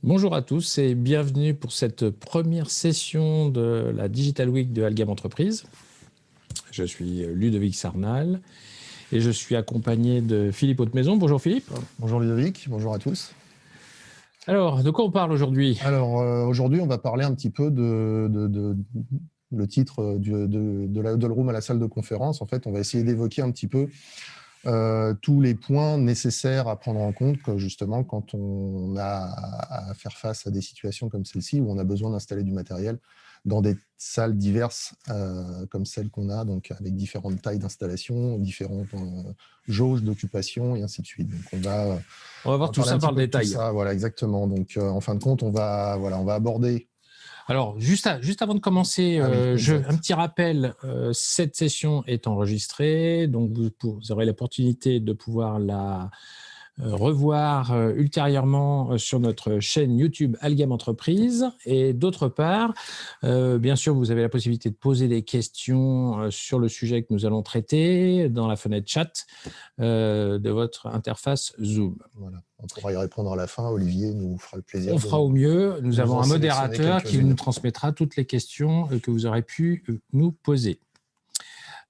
Bonjour à tous et bienvenue pour cette première session de la Digital Week de Algam Entreprise. Je suis Ludovic Sarnal et je suis accompagné de Philippe Hautemaison. Bonjour Philippe. Bonjour Ludovic, bonjour à tous. Alors, de quoi on parle aujourd'hui? Alors aujourd'hui, on va parler un petit peu le titre de la huddle room à la salle de conférence. En fait, on va essayer d'évoquer un petit peu tous les points nécessaires à prendre en compte justement quand on a à faire face à des situations comme celle-ci où on a besoin d'installer du matériel dans des salles diverses comme celle qu'on a, donc avec différentes tailles d'installation, différentes jauges d'occupation et ainsi de suite. Donc on va voir tout parler ça un petit par le peu de tout détail. ça, voilà, exactement. Donc en fin de compte, on va aborder. Alors, juste avant de commencer, un petit rappel, cette session est enregistrée, donc vous aurez l'opportunité de pouvoir la revoir ultérieurement sur notre chaîne YouTube Algam Entreprise. Et d'autre part, bien sûr, vous avez la possibilité de poser des questions sur le sujet que nous allons traiter dans la fenêtre chat de votre interface Zoom. Voilà. On pourra y répondre à la fin. Olivier nous fera le plaisir. On fera au mieux. Nous avons un modérateur qui nous transmettra toutes les questions que vous aurez pu nous poser.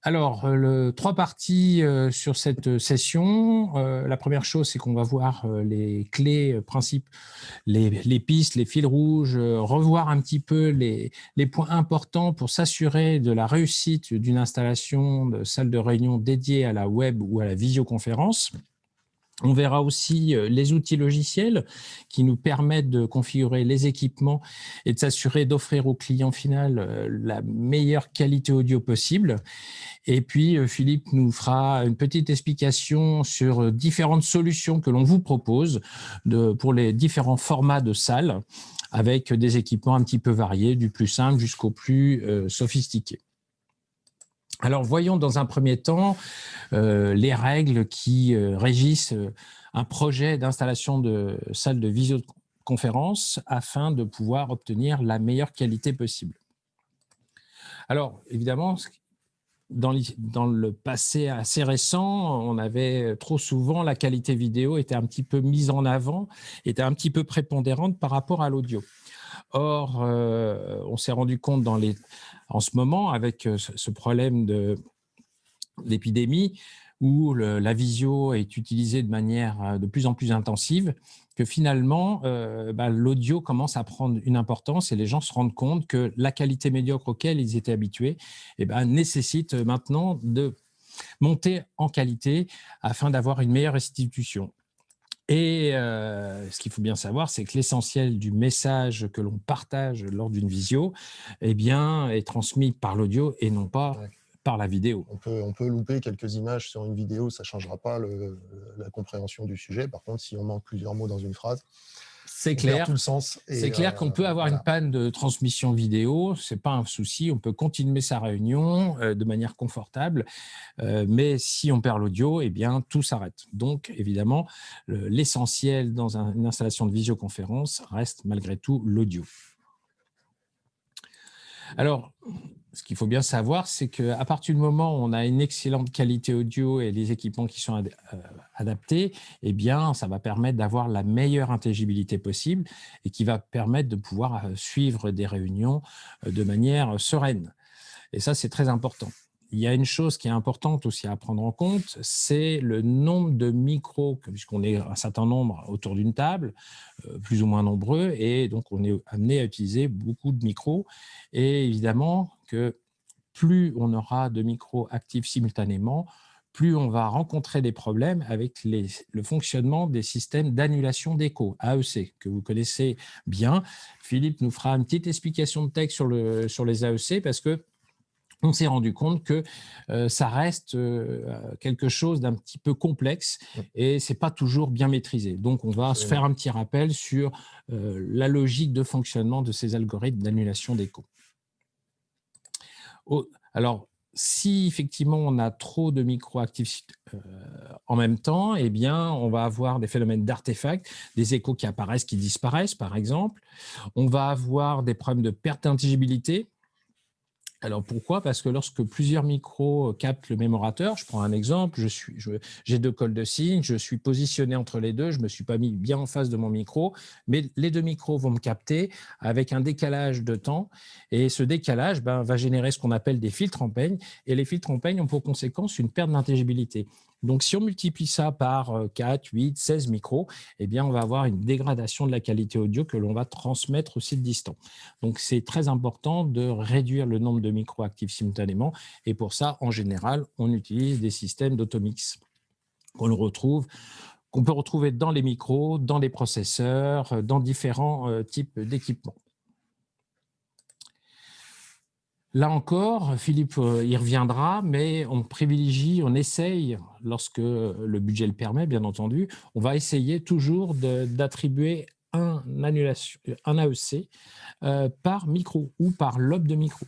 Alors, trois parties sur cette session. La première chose, c'est qu'on va voir les clés, principes, les pistes, les fils rouges, revoir un petit peu les points importants pour s'assurer de la réussite d'une installation de salle de réunion dédiée à la web ou à la visioconférence. On verra aussi les outils logiciels qui nous permettent de configurer les équipements et de s'assurer d'offrir au client final la meilleure qualité audio possible. Et puis, Philippe nous fera une petite explication sur différentes solutions que l'on vous propose pour les différents formats de salles avec des équipements un petit peu variés, du plus simple jusqu'au plus sophistiqué. Alors, voyons dans un premier temps les règles qui régissent un projet d'installation de salle de visioconférence afin de pouvoir obtenir la meilleure qualité possible. Alors, évidemment, dans le passé assez récent, on avait trop souvent la qualité vidéo était un petit peu mise en avant, était un petit peu prépondérante par rapport à l'audio. Or, on s'est rendu compte en ce moment, avec ce problème d'épidémie, où la visio est utilisée de manière de plus en plus intensive, que finalement, l'audio commence à prendre une importance et les gens se rendent compte que la qualité médiocre auquel ils étaient habitués nécessite maintenant de monter en qualité afin d'avoir une meilleure restitution. Et ce qu'il faut bien savoir, c'est que l'essentiel du message que l'on partage lors d'une visio est transmis par l'audio et non pas par la vidéo. On peut louper quelques images sur une vidéo, ça ne changera pas la compréhension du sujet. Par contre, si on manque plusieurs mots dans une phrase, c'est clair, tout le sens. C'est clair qu'on peut avoir une panne de transmission vidéo, ce n'est pas un souci, on peut continuer sa réunion de manière confortable, mais si on perd l'audio, tout s'arrête. Donc, évidemment, l'essentiel dans une installation de visioconférence reste malgré tout l'audio. Alors, ce qu'il faut bien savoir, c'est qu'à partir du moment où on a une excellente qualité audio et les équipements qui sont adaptés, ça va permettre d'avoir la meilleure intelligibilité possible et qui va permettre de pouvoir suivre des réunions de manière sereine. Et ça, c'est très important. Il y a une chose qui est importante aussi à prendre en compte, c'est le nombre de micros, puisqu'on est un certain nombre autour d'une table, plus ou moins nombreux, et donc on est amené à utiliser beaucoup de micros. Et évidemment que plus on aura de micros actifs simultanément, plus on va rencontrer des problèmes avec le fonctionnement des systèmes d'annulation d'écho, AEC, que vous connaissez bien. Philippe nous fera une petite explication de texte sur les AEC, parce que on s'est rendu compte que ça reste quelque chose d'un petit peu complexe et ce n'est pas toujours bien maîtrisé. Donc, on va se faire un petit rappel sur la logique de fonctionnement de ces algorithmes d'annulation d'écho. Alors, si effectivement on a trop de micros actifs en même temps, on va avoir des phénomènes d'artefacts, des échos qui apparaissent, qui disparaissent, par exemple. On va avoir des problèmes de perte d'intelligibilité. Alors pourquoi? Parce que lorsque plusieurs micros captent le même orateur, je prends un exemple, j'ai 2 cols de cygne, je suis positionné entre les deux, je ne me suis pas mis bien en face de mon micro, mais les 2 micros vont me capter avec un décalage de temps et ce décalage va générer ce qu'on appelle des filtres en peigne et les filtres en peigne ont pour conséquence une perte d'intelligibilité. Donc si on multiplie ça par 4, 8, 16 micros, eh bien on va avoir une dégradation de la qualité audio que l'on va transmettre au site distant. Donc, c'est très important de réduire le nombre de micros actifs simultanément. Et pour ça, en général, on utilise des systèmes d'automix qu'on peut retrouver dans les micros, dans les processeurs, dans différents types d'équipements. Là encore, Philippe y reviendra, mais on privilégie, on essaye, lorsque le budget le permet, bien entendu, on va essayer toujours d'attribuer un AEC par micro ou par lobe de micro.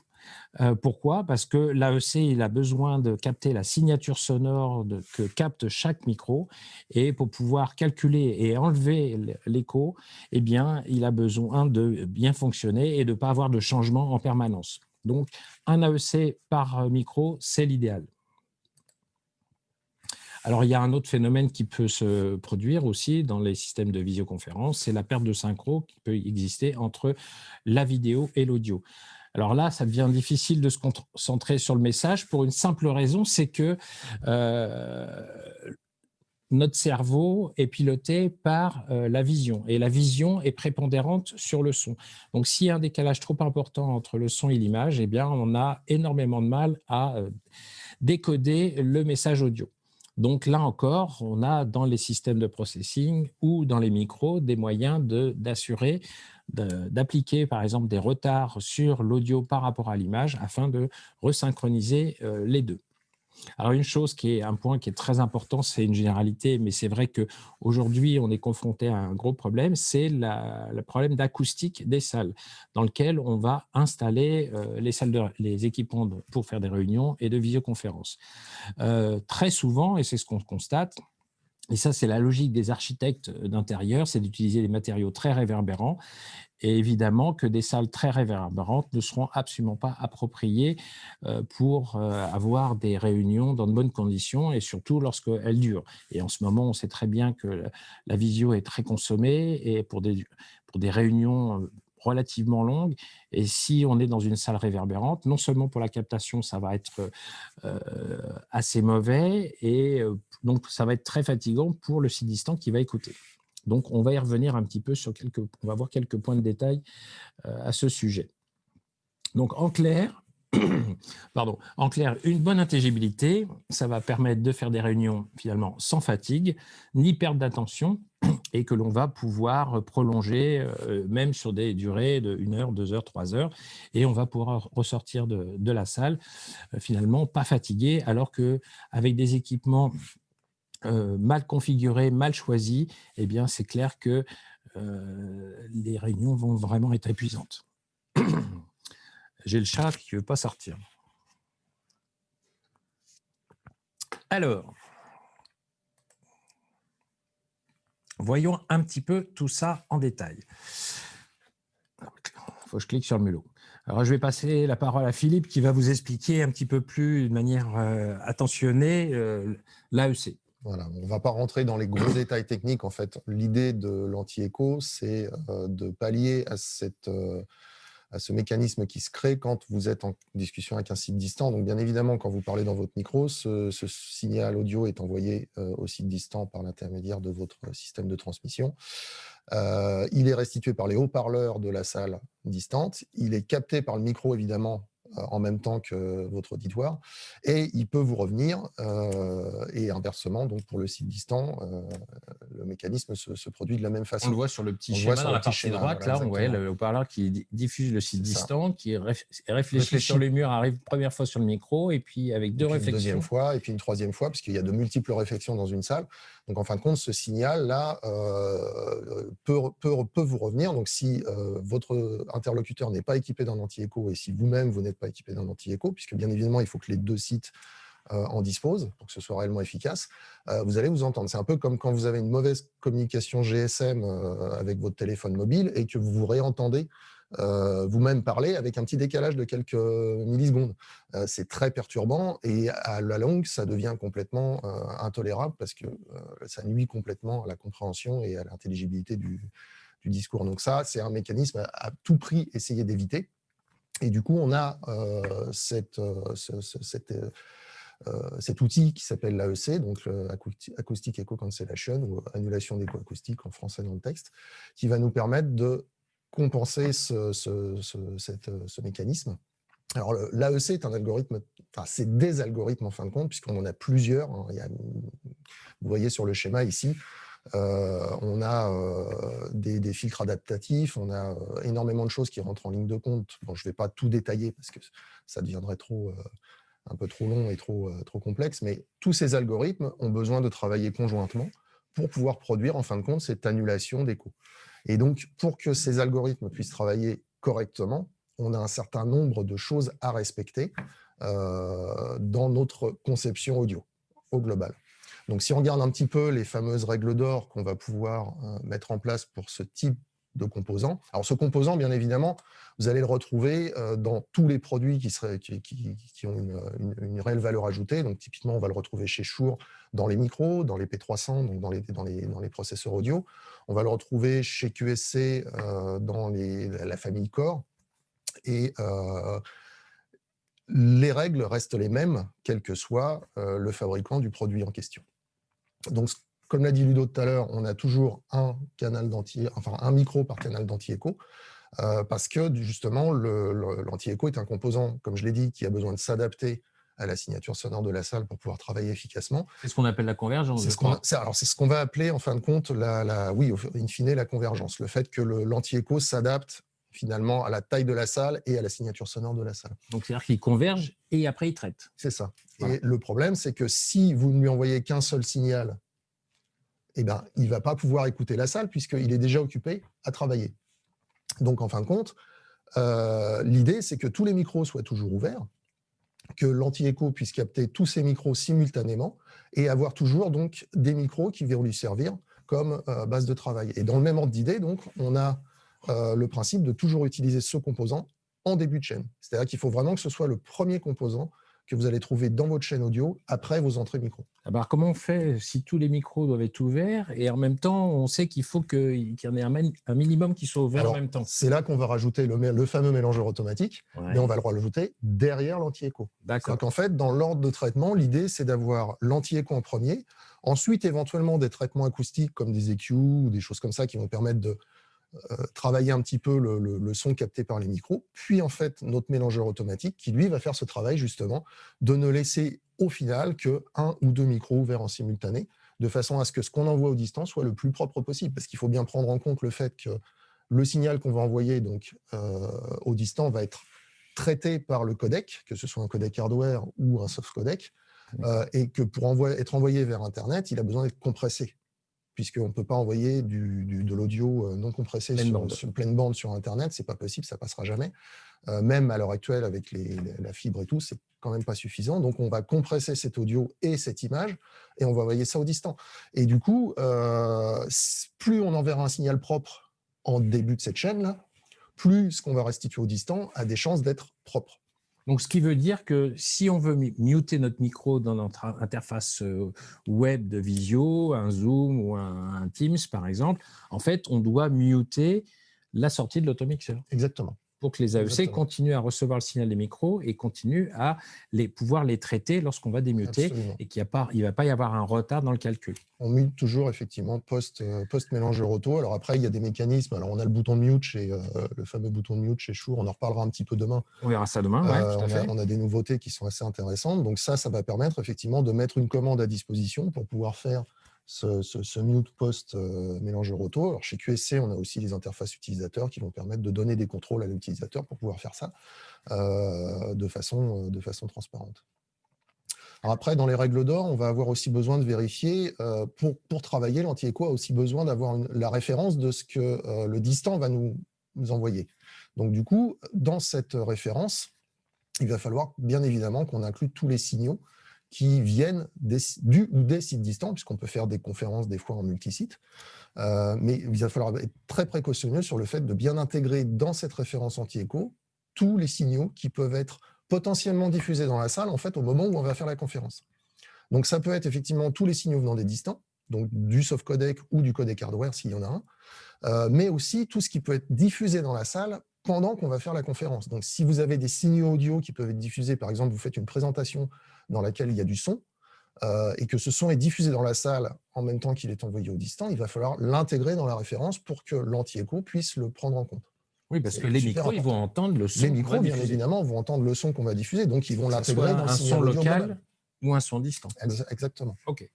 Pourquoi? Parce que l'AEC, il a besoin de capter la signature sonore que capte chaque micro et pour pouvoir calculer et enlever l'écho, eh bien, il a besoin de bien fonctionner et de ne pas avoir de changement en permanence. Donc, un AEC par micro, c'est l'idéal. Alors, il y a un autre phénomène qui peut se produire aussi dans les systèmes de visioconférence, c'est la perte de synchro qui peut exister entre la vidéo et l'audio. Alors là, ça devient difficile de se concentrer sur le message pour une simple raison, c'est que notre cerveau est piloté par la vision et la vision est prépondérante sur le son. Donc, s'il y a un décalage trop important entre le son et l'image, eh bien, on a énormément de mal à décoder le message audio. Donc là encore, on a dans les systèmes de processing ou dans les micros des moyens d'assurer, d'appliquer par exemple des retards sur l'audio par rapport à l'image afin de resynchroniser les deux. Alors un point qui est très important, c'est une généralité, mais c'est vrai qu'aujourd'hui, on est confronté à un gros problème, c'est le problème d'acoustique des salles, dans lequel on va installer les équipements pour faire des réunions et de visioconférences. Très souvent, et c'est ce qu'on constate, et ça c'est la logique des architectes d'intérieur, c'est d'utiliser des matériaux très réverbérants, et évidemment que des salles très réverbérantes ne seront absolument pas appropriées pour avoir des réunions dans de bonnes conditions et surtout lorsqu'elles durent. Et en ce moment, on sait très bien que la visio est très consommée et pour des réunions relativement longues. Et si on est dans une salle réverbérante, non seulement pour la captation, ça va être assez mauvais et donc ça va être très fatigant pour le site distant qui va écouter. Donc, on va y revenir un petit peu on va voir quelques points de détail à ce sujet. Donc, en clair, une bonne intelligibilité, ça va permettre de faire des réunions finalement sans fatigue, ni perte d'attention, et que l'on va pouvoir prolonger même sur des durées de 1 heure, 2 heures, 3 heures, et on va pouvoir ressortir de la salle finalement pas fatigué, alors qu'avec des équipements mal configuré, mal choisi, eh bien, c'est clair que les réunions vont vraiment être épuisantes. J'ai le chat qui ne veut pas sortir. Alors, voyons un petit peu tout ça en détail. Il faut que je clique sur le mulot. Alors, je vais passer la parole à Philippe qui va vous expliquer un petit peu plus de manière attentionnée l'AEC. Voilà, on ne va pas rentrer dans les gros détails techniques. En fait, l'idée de l'anti-écho, c'est de pallier à ce mécanisme qui se crée quand vous êtes en discussion avec un site distant. Donc, bien évidemment, quand vous parlez dans votre micro, ce signal audio est envoyé au site distant par l'intermédiaire de votre système de transmission. Il est restitué par les haut-parleurs de la salle distante. Il est capté par le micro, évidemment, en même temps que votre auditoire, et il peut vous revenir, et inversement, donc pour le site distant, le mécanisme se produit de la même façon. On le voit sur le petit schéma dans la partie droite, voilà, là, on voit le haut-parleur qui diffuse le site distant, qui réfléchit sur le mur, arrive une première fois sur le micro, et puis avec deux réflexions. Une deuxième fois, et puis une troisième fois, parce qu'il y a de multiples réflexions dans une salle. Donc, en fin de compte, ce signal-là peut vous revenir. Donc, si votre interlocuteur n'est pas équipé d'un anti-écho, et si vous-même, vous n'êtes pas équipé d'un anti-écho, puisque bien évidemment, il faut que les deux sites en disposent pour que ce soit réellement efficace, vous allez vous entendre. C'est un peu comme quand vous avez une mauvaise communication GSM avec votre téléphone mobile et que vous vous réentendez vous-même parler avec un petit décalage de quelques millisecondes. C'est très perturbant et à la longue, ça devient complètement intolérable parce que ça nuit complètement à la compréhension et à l'intelligibilité du discours. Donc ça, c'est un mécanisme à tout prix essayer d'éviter. Et du coup, on a cet outil qui s'appelle l'AEC, donc Acoustic Echo Cancellation, ou annulation d'écho acoustique en français dans le texte, qui va nous permettre de compenser ce mécanisme. Alors, l'AEC est un algorithme, enfin, c'est des algorithmes en fin de compte, puisqu'on en a plusieurs. Hein. Vous voyez sur le schéma ici, on a des filtres adaptatifs, on a énormément de choses qui rentrent en ligne de compte. Bon, je ne vais pas tout détailler parce que ça deviendrait un peu trop long et trop complexe, mais tous ces algorithmes ont besoin de travailler conjointement pour pouvoir produire en fin de compte cette annulation d'écho. Et donc, pour que ces algorithmes puissent travailler correctement, on a un certain nombre de choses à respecter dans notre conception audio au global. Donc, si on regarde un petit peu les fameuses règles d'or qu'on va pouvoir mettre en place pour ce type de composant. Alors, ce composant, bien évidemment, vous allez le retrouver dans tous les produits qui ont une réelle valeur ajoutée. Donc, typiquement, on va le retrouver chez Shure dans les micros, dans les P300, donc dans les processeurs audio. On va le retrouver chez QSC dans la famille Core. Et les règles restent les mêmes, quel que soit le fabricant du produit en question. Donc, comme l'a dit Ludo tout à l'heure, on a toujours un micro par canal d'anti-écho, parce que justement, l'anti-écho est un composant, comme je l'ai dit, qui a besoin de s'adapter à la signature sonore de la salle pour pouvoir travailler efficacement. C'est ce qu'on appelle la convergence. C'est ce qu'on va appeler, en fin de compte, in fine, la convergence. Le fait que l'anti-écho s'adapte finalement à la taille de la salle et à la signature sonore de la salle. Donc, c'est-à-dire qu'il converge et après, il traite. C'est ça. Voilà. Et le problème, c'est que si vous ne lui envoyez qu'un seul signal, eh ben, il ne va pas pouvoir écouter la salle puisqu'il est déjà occupé à travailler. Donc, en fin de compte, l'idée, c'est que tous les micros soient toujours ouverts, que l'anti-écho puisse capter tous ces micros simultanément et avoir toujours donc, des micros qui vont lui servir comme base de travail. Et dans le même ordre d'idée, donc, on a le principe de toujours utiliser ce composant en début de chaîne. C'est-à-dire qu'il faut vraiment que ce soit le premier composant que vous allez trouver dans votre chaîne audio après vos entrées micro. Alors, comment on fait si tous les micros doivent être ouverts et en même temps, on sait qu'il faut qu'il y en ait un minimum qui soit ouvert en même temps? C'est là qu'on va rajouter le fameux mélangeur automatique, mais on va le rajouter derrière l'anti-écho. D'accord. Donc en fait, dans l'ordre de traitement, l'idée, c'est d'avoir l'anti-écho en premier, ensuite éventuellement des traitements acoustiques comme des EQ ou des choses comme ça qui vont permettre de travailler un petit peu le son capté par les micros, puis en fait notre mélangeur automatique qui lui va faire ce travail justement de ne laisser au final que un ou deux micros ouverts en simultané, de façon à ce que ce qu'on envoie aux distances soit le plus propre possible, parce qu'il faut bien prendre en compte le fait que le signal qu'on va envoyer donc au distant va être traité par le codec, que ce soit un codec hardware ou un soft codec, et que pour être envoyé vers Internet, il a besoin d'être compressé, puisqu'on ne peut pas envoyer de l'audio non compressé sur pleine bande sur Internet, c'est pas possible, ça passera jamais. Même à l'heure actuelle, avec la fibre et tout, c'est quand même pas suffisant. Donc, on va compresser cet audio et cette image, et on va envoyer ça au distant. Et du coup, plus on enverra un signal propre en début de cette chaîne-là, plus ce qu'on va restituer au distant a des chances d'être propre. Donc, ce qui veut dire que si on veut muter notre micro dans notre interface web de visio, un Zoom ou un Teams, par exemple, en fait, on doit muter la sortie de l'automixeur. Exactement. Pour que les AEC continuent à recevoir le signal des micros et continuent à pouvoir les traiter lorsqu'on va démuter. Absolument. Et qu'il ne va pas y avoir un retard dans le calcul. On mute toujours effectivement post-mélangeur auto. Alors après, il y a des mécanismes. Alors on a le bouton de mute le fameux bouton de mute chez Shure. On en reparlera un petit peu demain. On verra ça demain. Tout à fait. On a des nouveautés qui sont assez intéressantes. Donc ça va permettre effectivement de mettre une commande à disposition pour pouvoir faire ce mute post-mélangeur auto. Alors chez QSC, on a aussi les interfaces utilisateurs qui vont permettre de donner des contrôles à l'utilisateur pour pouvoir faire ça de façon transparente. Alors après, dans les règles d'or, on va avoir aussi besoin de vérifier, pour travailler, l'anti-écho a aussi besoin d'avoir la référence de ce que le distant va nous envoyer. Donc du coup, dans cette référence, il va falloir bien évidemment qu'on inclue tous les signaux qui viennent du ou des sites distants, puisqu'on peut faire des conférences des fois en multisite. Mais il va falloir être très précautionneux sur le fait de bien intégrer dans cette référence anti-écho tous les signaux qui peuvent être potentiellement diffusés dans la salle en fait, au moment où on va faire la conférence. Donc ça peut être effectivement tous les signaux venant des distants, donc du soft codec ou du codec hardware s'il y en a un, mais aussi tout ce qui peut être diffusé dans la salle pendant qu'on va faire la conférence. Donc si vous avez des signaux audio qui peuvent être diffusés, par exemple vous faites une présentation dans laquelle il y a du son, et que ce son est diffusé dans la salle en même temps qu'il est envoyé au distant, il va falloir l'intégrer dans la référence pour que l'anti-écho puisse le prendre en compte. Oui, parce que les micros, ils vont entendre le son. Les micros, bien évidemment, vont entendre le son qu'on va diffuser, donc ils vont l'intégrer dans le signal audio local ou un son distant. Exactement. OK.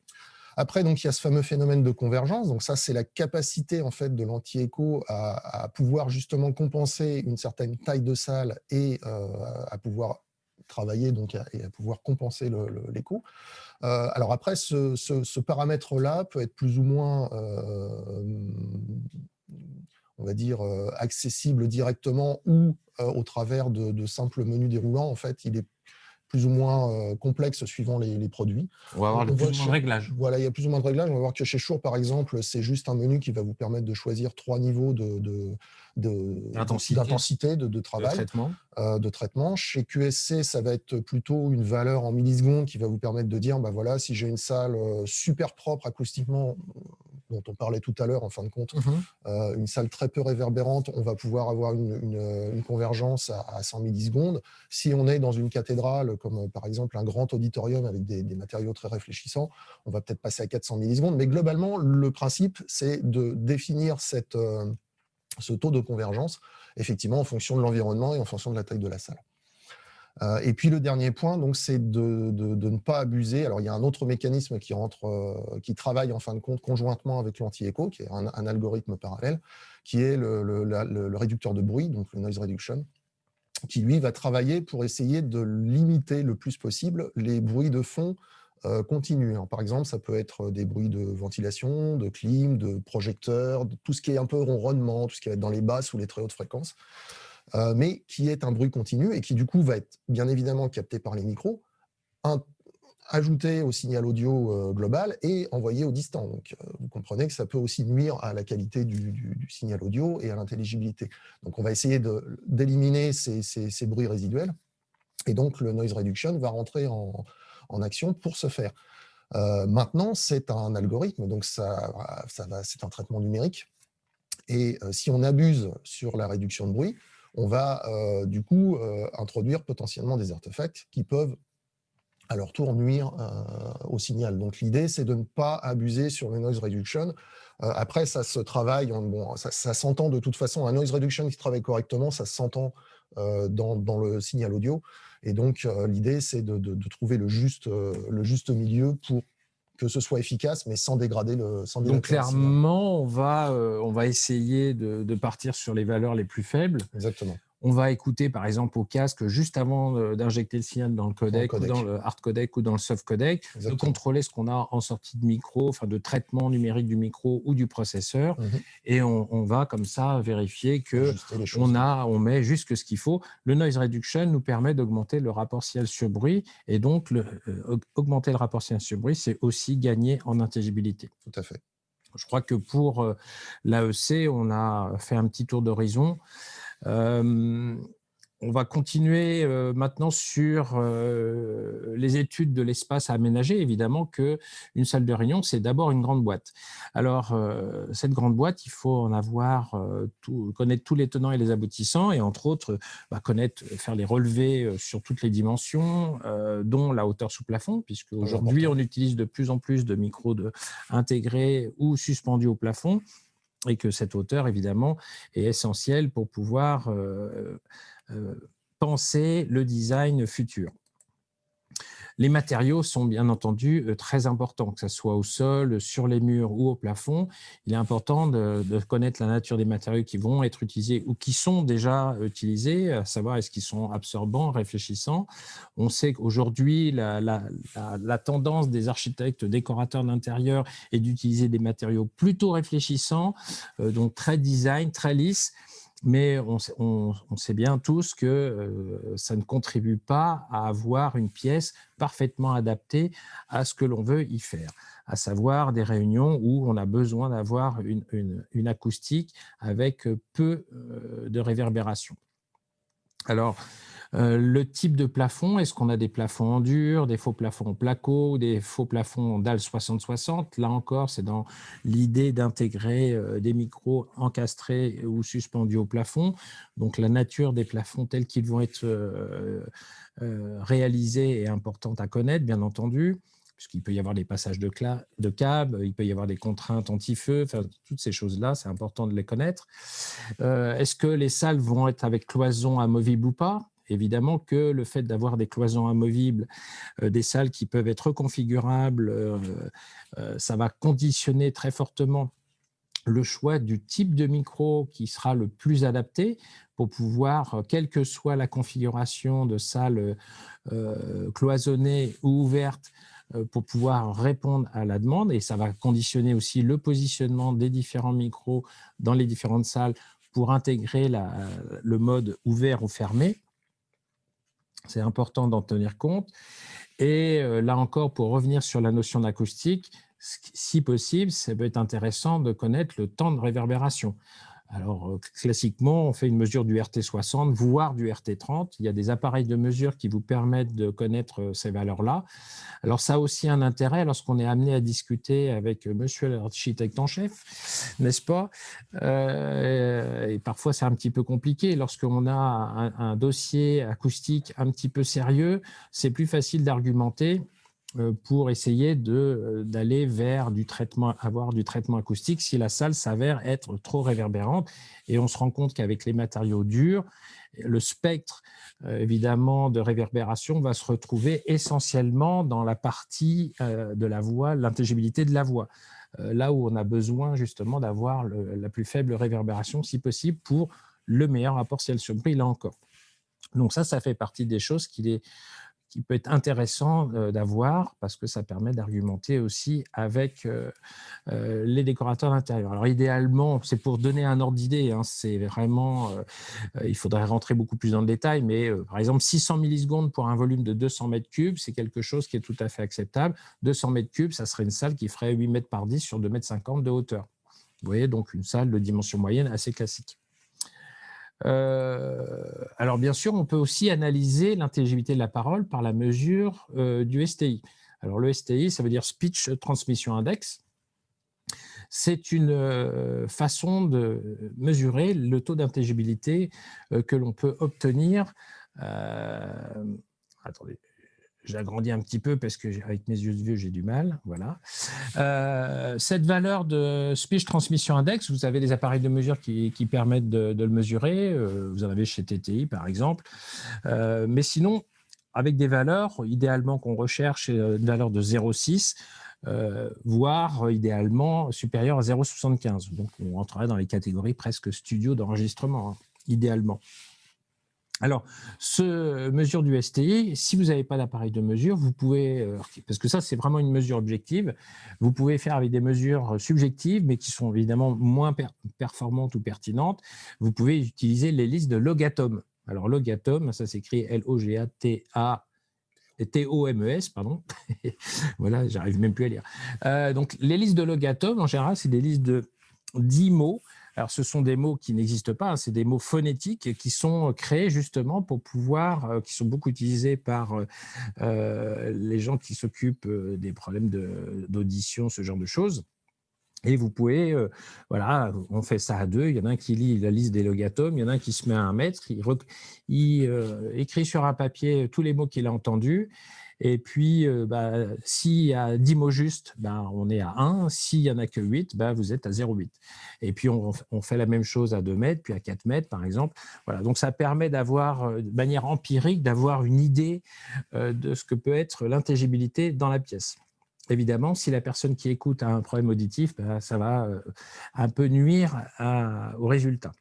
Après, donc, il y a ce fameux phénomène de convergence. Donc ça, c'est la capacité en fait de l'anti-écho à pouvoir justement compenser une certaine taille de salle et à pouvoir travailler donc et à pouvoir compenser l'écho. Alors après, ce paramètre-là peut être plus ou moins, on va dire, accessible directement ou au travers de simples menus déroulants. En fait, il est plus ou moins complexe suivant les produits. On va avoir plus ou moins de réglages. Voilà, il y a plus ou moins de réglages. On va voir que chez Shure, par exemple, c'est juste un menu qui va vous permettre de choisir 3 niveaux d'intensité de travail, de traitement. Chez QSC, ça va être plutôt une valeur en millisecondes qui va vous permettre de dire, bah voilà, si j'ai une salle super propre acoustiquement, dont on parlait tout à l'heure, en fin de compte, une salle très peu réverbérante, on va pouvoir avoir une convergence à 100 millisecondes. Si on est dans une cathédrale, comme par exemple un grand auditorium avec des matériaux très réfléchissants, on va peut-être passer à 400 millisecondes. Mais globalement, le principe, c'est de définir ce taux de convergence, effectivement, en fonction de l'environnement et en fonction de la taille de la salle. Et puis le dernier point, donc, c'est de ne pas abuser. Alors il y a un autre mécanisme qui travaille en fin de compte conjointement avec l'anti-écho, qui est un algorithme parallèle, qui est le réducteur de bruit, donc le noise reduction, qui lui va travailler pour essayer de limiter le plus possible les bruits de fond continus. Alors, par exemple, ça peut être des bruits de ventilation, de clim, de projecteurs, de tout ce qui est un peu ronronnement, tout ce qui va être dans les basses ou les très hautes fréquences. Mais qui est un bruit continu et qui du coup va être bien évidemment capté par les micros, ajouté au signal audio global et envoyé au distant. Donc vous comprenez que ça peut aussi nuire à la qualité du signal audio et à l'intelligibilité. Donc on va essayer d'éliminer ces bruits résiduels et donc le noise reduction va rentrer en action pour ce faire. Maintenant, c'est un algorithme, donc c'est un traitement numérique et si on abuse sur la réduction de bruit, on va du coup introduire potentiellement des artefacts qui peuvent à leur tour nuire au signal. Donc l'idée, c'est de ne pas abuser sur le noise reduction. Après, ça se travaille, ça s'entend de toute façon. Un noise reduction qui travaille correctement, ça s'entend dans le signal audio. Et donc l'idée, c'est de trouver le juste milieu pour que ce soit efficace, mais sans dégrader le signal. Donc clairement, on va essayer de partir sur les valeurs les plus faibles. Exactement. On va écouter par exemple au casque juste avant d'injecter le signal dans le codec ou dans le hard codec ou dans le soft codec, de contrôler ce qu'on a en sortie de micro, enfin de traitement numérique du micro ou du processeur, et on va comme ça vérifier que on met juste ce qu'il faut. Le noise reduction nous permet d'augmenter le rapport signal sur bruit, et donc augmenter le rapport signal sur bruit, c'est aussi gagner en intelligibilité. Tout à fait. Je crois que pour l'AEC, on a fait un petit tour d'horizon. On va continuer maintenant sur les études de l'espace à aménager. Évidemment qu'une salle de réunion, c'est d'abord une grande boîte. Alors, cette grande boîte, il faut en avoir connaître tous les tenants et les aboutissants, et entre autres, faire les relevés sur toutes les dimensions, dont la hauteur sous plafond, puisque aujourd'hui, on utilise de plus en plus de micros intégrés ou suspendus au plafond, et que cette hauteur, évidemment, est essentielle pour pouvoir penser le design futur. Les matériaux sont bien entendu très importants, que ce soit au sol, sur les murs ou au plafond. Il est important de connaître la nature des matériaux qui vont être utilisés ou qui sont déjà utilisés, à savoir est-ce qu'ils sont absorbants, réfléchissants. On sait qu'aujourd'hui, la tendance des architectes décorateurs d'intérieur est d'utiliser des matériaux plutôt réfléchissants, donc très design, très lisses. mais on sait bien tous que ça ne contribue pas à avoir une pièce parfaitement adaptée à ce que l'on veut y faire, à savoir des réunions où on a besoin d'avoir une acoustique avec peu de réverbération. Alors, le type de plafond, est-ce qu'on a des plafonds en dur, des faux plafonds en placo, des faux plafonds en dalle 60-60? Là encore, c'est dans l'idée d'intégrer des micros encastrés ou suspendus au plafond. Donc, la nature des plafonds tels qu'ils vont être réalisés est importante à connaître, bien entendu, puisqu'il peut y avoir des passages de câbles, il peut y avoir des contraintes anti-feu, enfin, toutes ces choses-là, c'est important de les connaître. Est-ce que les salles vont être avec cloisons amovibles ou pas? Évidemment que le fait d'avoir des cloisons amovibles, des salles qui peuvent être reconfigurables, ça va conditionner très fortement le choix du type de micro qui sera le plus adapté pour pouvoir, quelle que soit la configuration de salle cloisonnée ou ouverte, pour pouvoir répondre à la demande. Et ça va conditionner aussi le positionnement des différents micros dans les différentes salles pour intégrer le mode ouvert ou fermé. C'est important d'en tenir compte. Et là encore, pour revenir sur la notion d'acoustique, si possible, ça peut être intéressant de connaître le temps de réverbération. Alors, classiquement, on fait une mesure du RT60, voire du RT30. Il y a des appareils de mesure qui vous permettent de connaître ces valeurs-là. Alors, ça a aussi un intérêt lorsqu'on est amené à discuter avec monsieur l'architecte en chef, n'est-ce pas? Et parfois, c'est un petit peu compliqué. Lorsqu'on a un dossier acoustique un petit peu sérieux, c'est plus facile d'argumenter pour essayer d'aller vers avoir du traitement acoustique si la salle s'avère être trop réverbérante. Et on se rend compte qu'avec les matériaux durs, le spectre évidemment de réverbération va se retrouver essentiellement dans la partie de la voix, l'intelligibilité de la voix. Là où on a besoin justement d'avoir la plus faible réverbération si possible pour le meilleur rapport ciel-sur-bruit, là encore. Donc ça fait partie des choses qui peut être intéressant d'avoir parce que ça permet d'argumenter aussi avec les décorateurs d'intérieur. Alors idéalement, c'est pour donner un ordre d'idée, hein, c'est vraiment, il faudrait rentrer beaucoup plus dans le détail, mais par exemple 600 millisecondes pour un volume de 200 mètres cubes, c'est quelque chose qui est tout à fait acceptable. 200 mètres cubes, ça serait une salle qui ferait 8 mètres par 10 sur 2 mètres 50 de hauteur. Vous voyez, donc une salle de dimension moyenne assez classique. Alors bien sûr, on peut aussi analyser l'intelligibilité de la parole par la mesure du STI. Alors le STI, ça veut dire Speech Transmission Index. C'est une façon de mesurer le taux d'intelligibilité que l'on peut obtenir. Attendez, j'agrandis un petit peu parce qu'avec mes yeux de vieux, j'ai du mal. Voilà. Cette valeur de Speech Transmission Index, vous avez des appareils de mesure qui permettent de le mesurer. Vous en avez chez TTI, par exemple. Mais sinon, avec des valeurs, idéalement qu'on recherche une valeur de 0,6, voire idéalement supérieure à 0,75. Donc, on rentrerait dans les catégories presque studio d'enregistrement, hein, idéalement. Alors, ce mesure du STI, si vous n'avez pas d'appareil de mesure, vous pouvez, parce que ça, c'est vraiment une mesure objective, vous pouvez faire avec des mesures subjectives, mais qui sont évidemment moins performantes ou pertinentes. Vous pouvez utiliser les listes de Logatom. Alors, Logatom, ça s'écrit L-O-G-A-T-A-T-O-M-E-S, pardon. Voilà, j'arrive même plus à lire. Donc, les listes de Logatom, en général, c'est des listes de 10 mots. Alors, ce sont des mots qui n'existent pas, hein, c'est des mots phonétiques qui sont créés justement pour pouvoir, qui sont beaucoup utilisés par les gens qui s'occupent des problèmes d'audition, ce genre de choses. Et vous pouvez, voilà, on fait ça à deux, il y en a un qui lit la liste des Logatom, il y en a un qui se met à 1 mètre, il écrit sur un papier tous les mots qu'il a entendus, et puis s'il y a 10 mots justes, on est à 1, s'il n'y en a que 8, vous êtes à 0,8. Et puis on fait la même chose à 2 mètres, puis à 4 mètres par exemple. Voilà, donc ça permet d'avoir, de manière empirique, d'avoir une idée de ce que peut être l'intelligibilité dans la pièce. Évidemment, si la personne qui écoute a un problème auditif, ça va un peu nuire au résultat.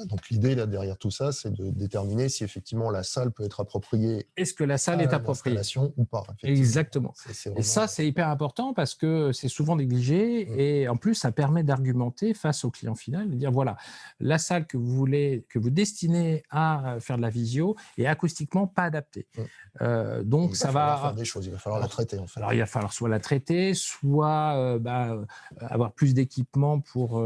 Donc l'idée là derrière tout ça, c'est de déterminer si effectivement la salle peut être appropriée. Est-ce que la salle est appropriée ou pas? Exactement. Vraiment... Et ça, c'est hyper important parce que c'est souvent négligé et en plus, ça permet d'argumenter face au client final, de dire voilà, la salle que vous voulez, que vous destinez à faire de la visio est acoustiquement pas adaptée. Donc ça va faire des choses, il va falloir la traiter en fait. Alors il va falloir soit la traiter, soit avoir plus d'équipements pour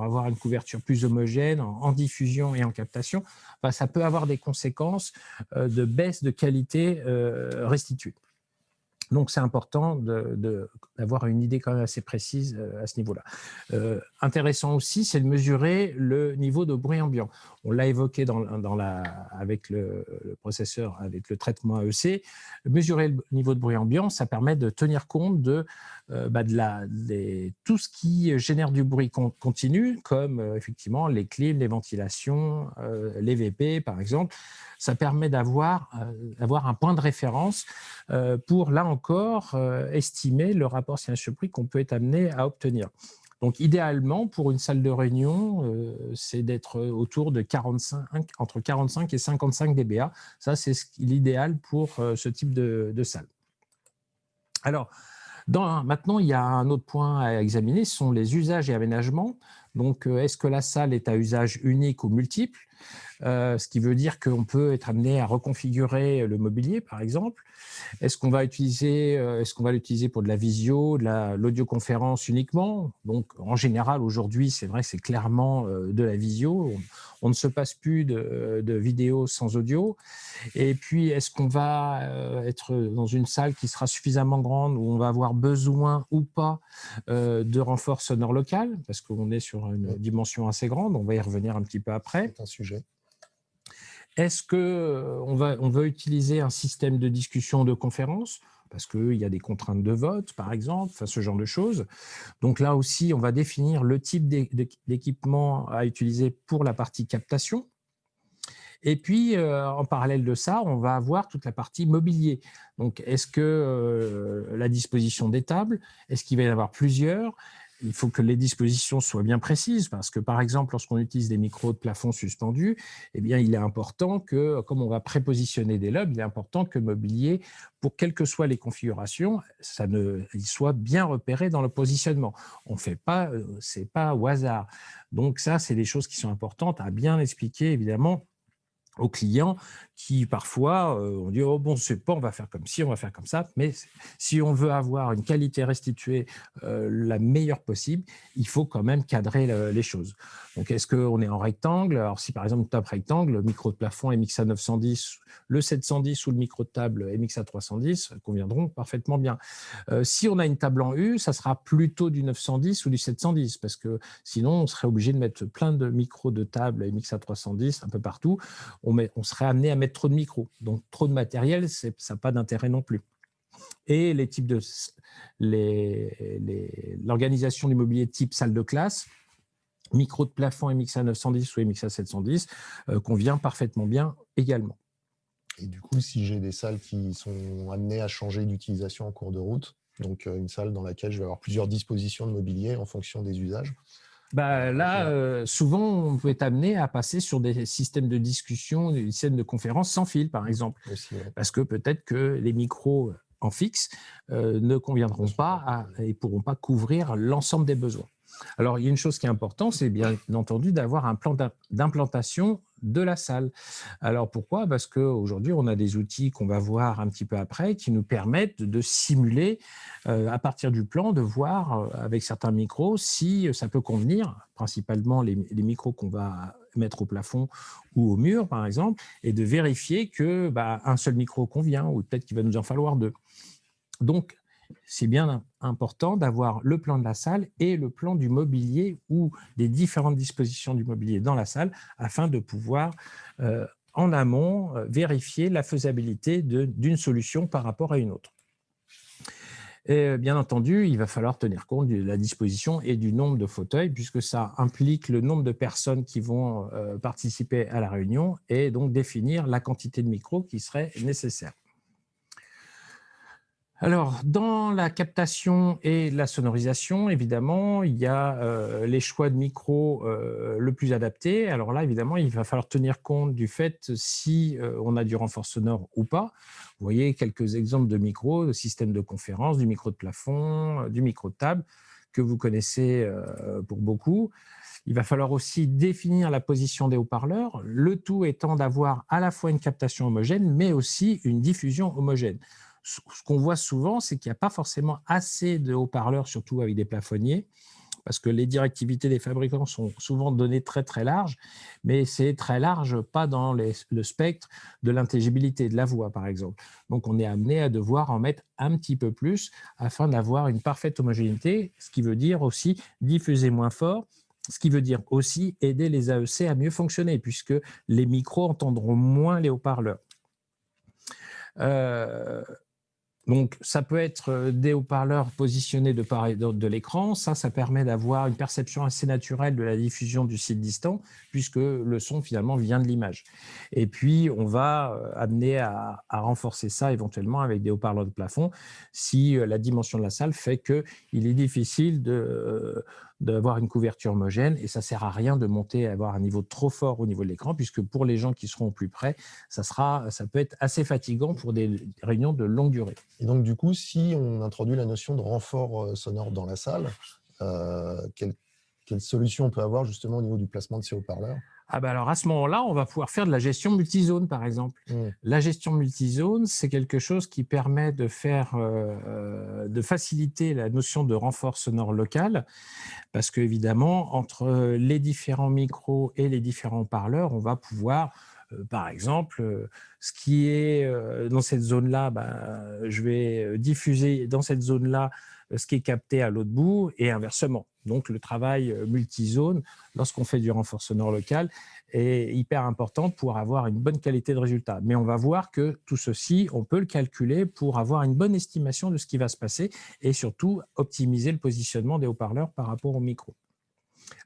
avoir une couverture plus homogène en diffusion et en captation. Enfin, ça peut avoir des conséquences de baisse de qualité restituée. Donc, c'est important d'avoir une idée quand même assez précise à ce niveau-là. Intéressant aussi, c'est de mesurer le niveau de bruit ambiant. On l'a évoqué avec le processeur, avec le traitement AEC. Mesurer le niveau de bruit ambiant, ça permet de tenir compte de tout ce qui génère du bruit continu, comme effectivement les clims, les ventilations, les VP, par exemple. Ça permet d'avoir un point de référence pour, là encore, estimer le rapport signal-prix qu'on peut être amené à obtenir. Donc, idéalement, pour une salle de réunion, c'est d'être autour de entre 45 et 55 dBA. Ça, c'est l'idéal pour ce type de salle. Alors, maintenant, il y a un autre point à examiner, ce sont les usages et aménagements. Donc, est-ce que la salle est à usage unique ou multiple ? Ce qui veut dire qu'on peut être amené à reconfigurer le mobilier, par exemple. Est-ce qu'on va l'utiliser pour de la visio, de l'audioconférence uniquement? Donc, en général, aujourd'hui, c'est vrai que c'est clairement de la visio. On ne se passe plus de vidéo sans audio. Et puis, est-ce qu'on va être dans une salle qui sera suffisamment grande où on va avoir besoin ou pas de renfort sonore local? Parce qu'on est sur une dimension assez grande. On va y revenir un petit peu après. C'est un sujet. Est-ce qu'on va utiliser un système de discussion, de conférence? Parce qu'il y a des contraintes de vote, par exemple, ce genre de choses. Donc là aussi, on va définir le type d'équipement à utiliser pour la partie captation. Et puis, en parallèle de ça, on va avoir toute la partie mobilier. Donc, est-ce que la disposition des tables, est-ce qu'il va y en avoir plusieurs? Il faut que les dispositions soient bien précises parce que, par exemple, lorsqu'on utilise des micros de plafond suspendus, eh bien, il est important que, comme on va prépositionner des lobes, il est important que le mobilier, pour quelles que soient les configurations, il soit bien repéré dans le positionnement. On fait pas, c'est pas au hasard. Donc ça, c'est des choses qui sont importantes à bien expliquer, évidemment, aux clients qui parfois on dit oh bon c'est pas on va faire comme ci on va faire comme ça, mais si on veut avoir une qualité restituée la meilleure possible, il faut quand même cadrer les choses. Donc est-ce qu'on est en rectangle? Alors si par exemple une table rectangle, le micro de plafond MXA 910, le 710 ou le micro de table MXA 310 conviendront parfaitement bien. Si on a une table en U, ça sera plutôt du 910 ou du 710 parce que sinon on serait obligé de mettre plein de micros de table MXA 310 un peu partout. On serait amené à mettre trop de micros. Donc, trop de matériel, ça n'a pas d'intérêt non plus. Et l'organisation du mobilier type salle de classe, micro de plafond MXA 910 ou MXA 710, convient parfaitement bien également. Et du coup, si j'ai des salles qui sont amenées à changer d'utilisation en cours de route, donc une salle dans laquelle je vais avoir plusieurs dispositions de mobilier en fonction des usages, souvent, on peut être amené à passer sur des systèmes de discussion, des systèmes de conférence sans fil, par exemple. Aussi, ouais. Parce que peut-être que les micros en fixe ne conviendront pas et ne pourront pas couvrir l'ensemble des besoins. Alors, il y a une chose qui est importante, c'est bien entendu d'avoir un plan d'implantation de la salle. Alors, pourquoi? Parce qu'aujourd'hui, on a des outils qu'on va voir un petit peu après qui nous permettent de simuler, à partir du plan, de voir avec certains micros si ça peut convenir, principalement les micros qu'on va mettre au plafond ou au mur, par exemple, et de vérifier qu'un seul micro convient ou peut-être qu'il va nous en falloir deux. Donc, c'est bien important d'avoir le plan de la salle et le plan du mobilier ou des différentes dispositions du mobilier dans la salle afin de pouvoir, en amont, vérifier la faisabilité d'une solution par rapport à une autre. Et bien entendu, il va falloir tenir compte de la disposition et du nombre de fauteuils puisque ça implique le nombre de personnes qui vont participer à la réunion et donc définir la quantité de micros qui serait nécessaire. Alors, dans la captation et la sonorisation, évidemment, il y a les choix de micro le plus adapté. Alors là, évidemment, il va falloir tenir compte du fait si on a du renfort sonore ou pas. Vous voyez quelques exemples de micros, de systèmes de conférence, du micro de plafond, du micro de table, que vous connaissez pour beaucoup. Il va falloir aussi définir la position des haut-parleurs, le tout étant d'avoir à la fois une captation homogène, mais aussi une diffusion homogène. Ce qu'on voit souvent, c'est qu'il n'y a pas forcément assez de haut-parleurs, surtout avec des plafonniers, parce que les directivités des fabricants sont souvent données très très larges, mais c'est très large, pas dans le spectre de l'intelligibilité de la voix, par exemple. Donc on est amené à devoir en mettre un petit peu plus afin d'avoir une parfaite homogénéité, ce qui veut dire aussi diffuser moins fort, ce qui veut dire aussi aider les AEC à mieux fonctionner, puisque les micros entendront moins les haut-parleurs. Donc, ça peut être des haut-parleurs positionnés de part et d'autre de l'écran. Ça permet d'avoir une perception assez naturelle de la diffusion du site distant, puisque le son, finalement, vient de l'image. Et puis, on va amener à renforcer ça éventuellement avec des haut-parleurs de plafond, si la dimension de la salle fait qu'il est difficile d'avoir une couverture homogène, et ça ne sert à rien de monter à avoir un niveau trop fort au niveau de l'écran, puisque pour les gens qui seront au plus près, ça peut être assez fatigant pour des réunions de longue durée. Et donc, du coup, si on introduit la notion de renfort sonore dans la salle, quelle solution on peut avoir justement au niveau du placement de ces haut-parleurs? Alors à ce moment-là, on va pouvoir faire de la gestion multizone, par exemple. La gestion multizone, c'est quelque chose qui permet de faciliter la notion de renfort sonore local, parce qu'évidemment, entre les différents micros et les différents parleurs, on va pouvoir, par exemple, ce qui est dans cette zone-là, je vais diffuser dans cette zone-là ce qui est capté à l'autre bout et inversement. Donc le travail multizone, lorsqu'on fait du renfort sonore local, est hyper important pour avoir une bonne qualité de résultat. Mais on va voir que tout ceci, on peut le calculer pour avoir une bonne estimation de ce qui va se passer et surtout optimiser le positionnement des haut-parleurs par rapport au micro.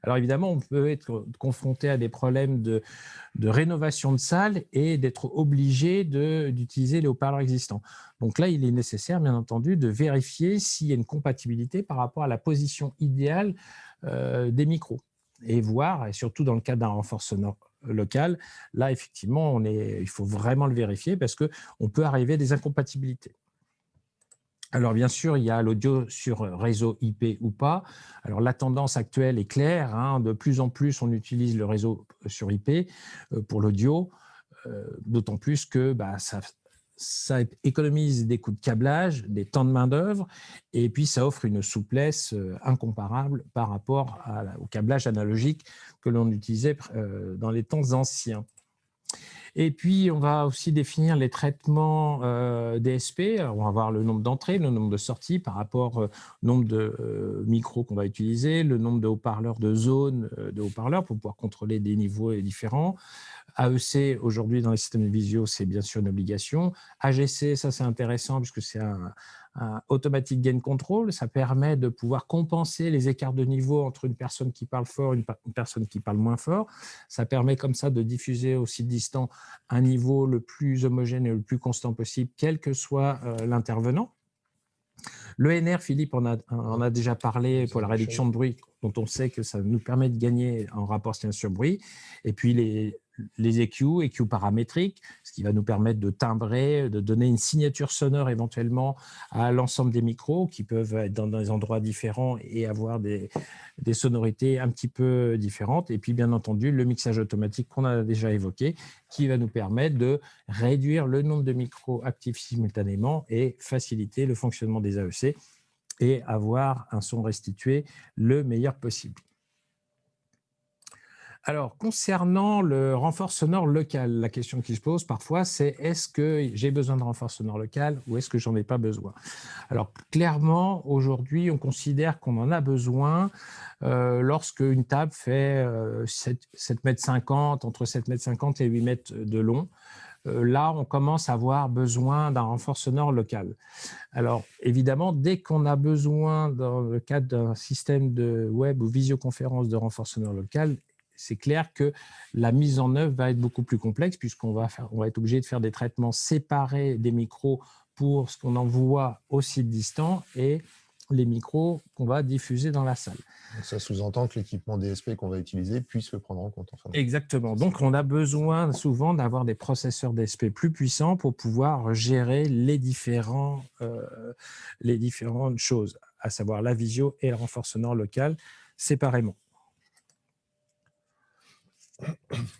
Alors évidemment, on peut être confronté à des problèmes de rénovation de salle et d'être obligé d'utiliser les haut-parleurs existants. Donc là, il est nécessaire, bien entendu, de vérifier s'il y a une compatibilité par rapport à la position idéale des micros et voir, et surtout dans le cas d'un renfort sonore local, là, effectivement, il faut vraiment le vérifier parce qu'on peut arriver à des incompatibilités. Alors bien sûr, il y a l'audio sur réseau IP ou pas. Alors la tendance actuelle est claire, hein, de plus en plus on utilise le réseau sur IP pour l'audio, d'autant plus que ça économise des coûts de câblage, des temps de main-d'œuvre, et puis ça offre une souplesse incomparable par rapport au câblage analogique que l'on utilisait dans les temps anciens. Et puis, on va aussi définir les traitements DSP. Alors, on va voir le nombre d'entrées, le nombre de sorties par rapport au nombre de micros qu'on va utiliser, le nombre de haut-parleurs, de zones de haut-parleurs pour pouvoir contrôler des niveaux différents. AEC, aujourd'hui, dans les systèmes de visio, c'est bien sûr une obligation. AGC, ça c'est intéressant puisque c'est un automatic gain control. Ça permet de pouvoir compenser les écarts de niveau entre une personne qui parle fort et une personne qui parle moins fort. Ça permet comme ça de diffuser au site distant un niveau le plus homogène et le plus constant possible, quel que soit l'intervenant. L'ENR, Philippe en a déjà parlé pour la réduction de bruit, dont on sait que ça nous permet de gagner en rapport signal-sur-bruit. Et puis les EQ paramétriques, ce qui va nous permettre de timbrer, de donner une signature sonore éventuellement à l'ensemble des micros qui peuvent être dans des endroits différents et avoir des sonorités un petit peu différentes. Et puis, bien entendu, le mixage automatique qu'on a déjà évoqué, qui va nous permettre de réduire le nombre de micros actifs simultanément et faciliter le fonctionnement des AEC et avoir un son restitué le meilleur possible. Alors, concernant le renfort sonore local, la question qui se pose parfois, c'est est-ce que j'ai besoin de renfort sonore local ou est-ce que j'en ai pas besoin? Alors, clairement, aujourd'hui, on considère qu'on en a besoin lorsque une table fait 7,50 m, entre 7,50 m et 8 m de long. Là, on commence à avoir besoin d'un renfort sonore local. Alors, évidemment, dès qu'on a besoin, dans le cadre d'un système de web ou visioconférence, de renfort sonore local, c'est clair que la mise en œuvre va être beaucoup plus complexe puisqu'on va être obligé de faire des traitements séparés des micros pour ce qu'on envoie au site distant et les micros qu'on va diffuser dans la salle. Donc ça sous-entend que l'équipement DSP qu'on va utiliser puisse le prendre en compte. Exactement. Donc, on a besoin souvent d'avoir des processeurs DSP plus puissants pour pouvoir gérer les différentes choses, à savoir la visio et le renforcement local séparément.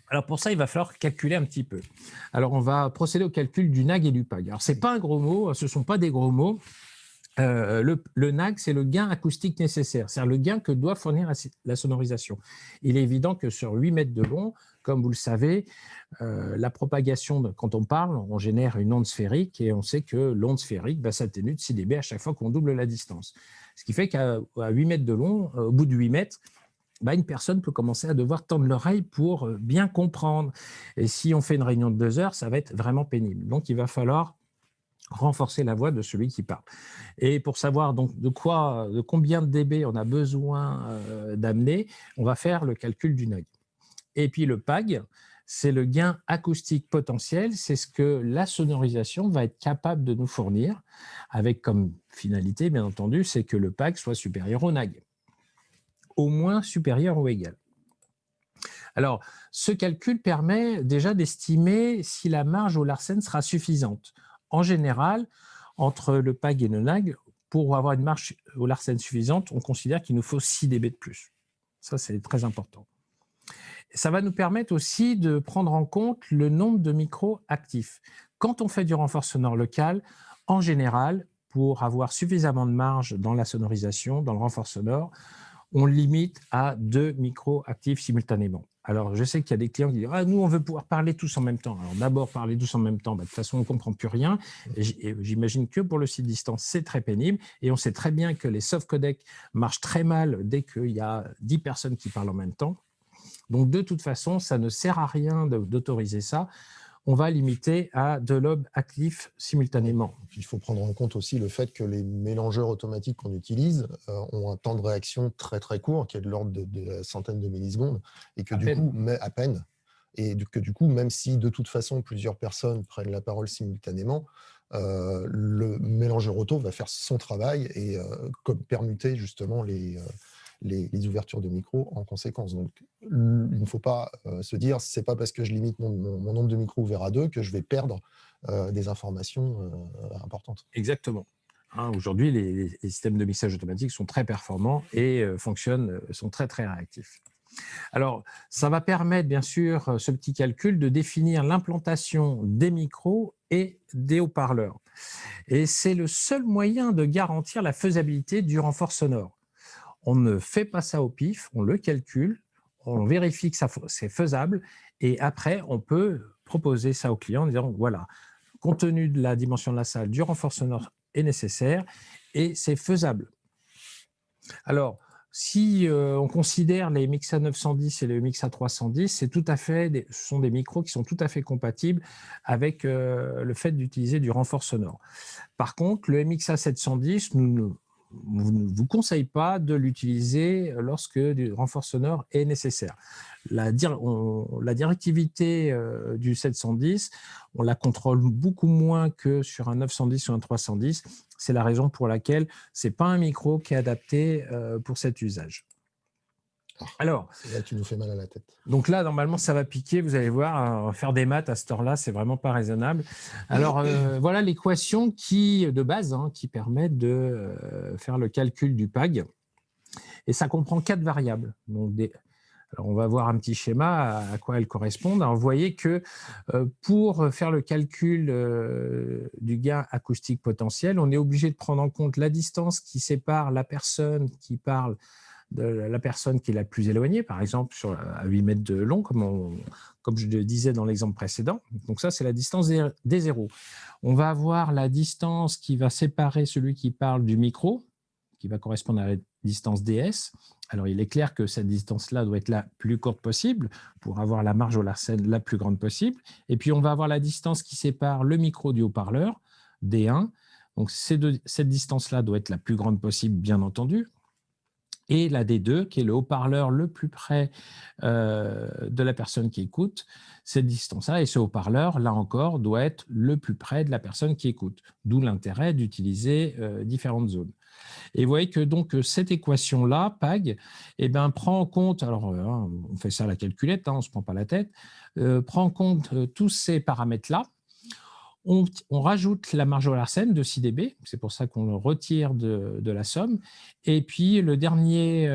Alors, pour ça, il va falloir calculer un petit peu. Alors, on va procéder au calcul du NAG et du PAG. Alors, ce n'est pas un gros mot, ce ne sont pas des gros mots. Le NAG, c'est le gain acoustique nécessaire, c'est-à-dire le gain que doit fournir la sonorisation. Il est évident que sur 8 mètres de long, comme vous le savez, la propagation, quand on parle, on génère une onde sphérique et on sait que l'onde sphérique s'atténue de 6 dB à chaque fois qu'on double la distance. Ce qui fait qu'à 8 mètres de long, au bout de 8 mètres, une personne peut commencer à devoir tendre l'oreille pour bien comprendre. Et si on fait une réunion de 2 heures, ça va être vraiment pénible. Donc, il va falloir renforcer la voix de celui qui parle. Et pour savoir donc de combien de dB on a besoin d'amener, on va faire le calcul du NAG. Et puis le PAG, c'est le gain acoustique potentiel, c'est ce que la sonorisation va être capable de nous fournir, avec comme finalité, bien entendu, c'est que le PAG soit supérieur au NAG, au moins supérieur ou égal. Alors, ce calcul permet déjà d'estimer si la marge au Larsen sera suffisante. En général, entre le PAG et le NAG, pour avoir une marge au Larsen suffisante, on considère qu'il nous faut 6 dB de plus. Ça, c'est très important. Ça va nous permettre aussi de prendre en compte le nombre de micros actifs. Quand on fait du renfort sonore local, en général, pour avoir suffisamment de marge dans la sonorisation, dans le renfort sonore, on limite à 2 micros actifs simultanément. Alors, je sais qu'il y a des clients qui disent « Ah, nous, on veut pouvoir parler tous en même temps. » Alors, d'abord, parler tous en même temps, de toute façon, on ne comprend plus rien. J'imagine que pour le site distance, c'est très pénible. Et on sait très bien que les soft codecs marchent très mal dès qu'il y a 10 personnes qui parlent en même temps. Donc, de toute façon, ça ne sert à rien d'autoriser ça. On va limiter à 2 lobes actifs simultanément. Il faut prendre en compte aussi le fait que les mélangeurs automatiques qu'on utilise ont un temps de réaction très très court, qui est de l'ordre de centaines de millisecondes, et que à peine, et que du coup, même si de toute façon plusieurs personnes prennent la parole simultanément, le mélangeur auto va faire son travail et permuter justement les ouvertures de micro en conséquence. Donc, il ne faut pas se dire, c'est pas parce que je limite mon nombre de micros ouverts à 2 que je vais perdre des informations importantes. Exactement. Aujourd'hui, les systèmes de mixage automatique sont très performants et sont très, très réactifs. Alors, ça va permettre, bien sûr, ce petit calcul de définir l'implantation des micros et des haut-parleurs. Et c'est le seul moyen de garantir la faisabilité du renfort sonore. On ne fait pas ça au pif, on le calcule, on vérifie que c'est faisable et après, on peut proposer ça au client en disant voilà, compte tenu de la dimension de la salle, du renfort sonore est nécessaire et c'est faisable. Alors, si on considère les Mixa 910 et les Mixa 310, ce sont des micros qui sont tout à fait compatibles avec le fait d'utiliser du renfort sonore. Par contre, le MXA 710, ne vous conseille pas de l'utiliser lorsque du renfort sonore est nécessaire. La directivité du 710, on la contrôle beaucoup moins que sur un 910 ou un 310. C'est la raison pour laquelle ce n'est pas un micro qui est adapté pour cet usage. Alors, là, tu nous fais mal à la tête. Donc là, normalement, ça va piquer. Vous allez voir, faire des maths à cette heure-là, c'est vraiment pas raisonnable. Alors, voilà l'équation de base qui permet de faire le calcul du PAG. Et ça comprend 4 variables. Donc, alors, on va voir un petit schéma à quoi elles correspondent. Alors, vous voyez que pour faire le calcul du gain acoustique potentiel, on est obligé de prendre en compte la distance qui sépare la personne qui parle de la personne qui est la plus éloignée, par exemple à 8 mètres de long, comme je le disais dans l'exemple précédent. Donc ça, c'est la distance des zéros. On va avoir la distance qui va séparer celui qui parle du micro, qui va correspondre à la distance DS. Alors, il est clair que cette distance-là doit être la plus courte possible pour avoir la marge au Larsen la plus grande possible. Et puis, on va avoir la distance qui sépare le micro du haut-parleur, D1. Donc, cette distance-là doit être la plus grande possible, bien entendu. et la D2, qui est le haut-parleur le plus près de la personne qui écoute, cette distance-là. Et ce haut-parleur, là encore, doit être le plus près de la personne qui écoute, d'où l'intérêt d'utiliser différentes zones. Et vous voyez que donc cette équation-là, PAG, eh ben, prend en compte, alors on fait ça à la calculette, on ne se prend pas la tête, prend en compte tous ces paramètres-là. On rajoute la marge Larsen de 6 dB, c'est pour ça qu'on le retire de la somme. Et puis, la dernière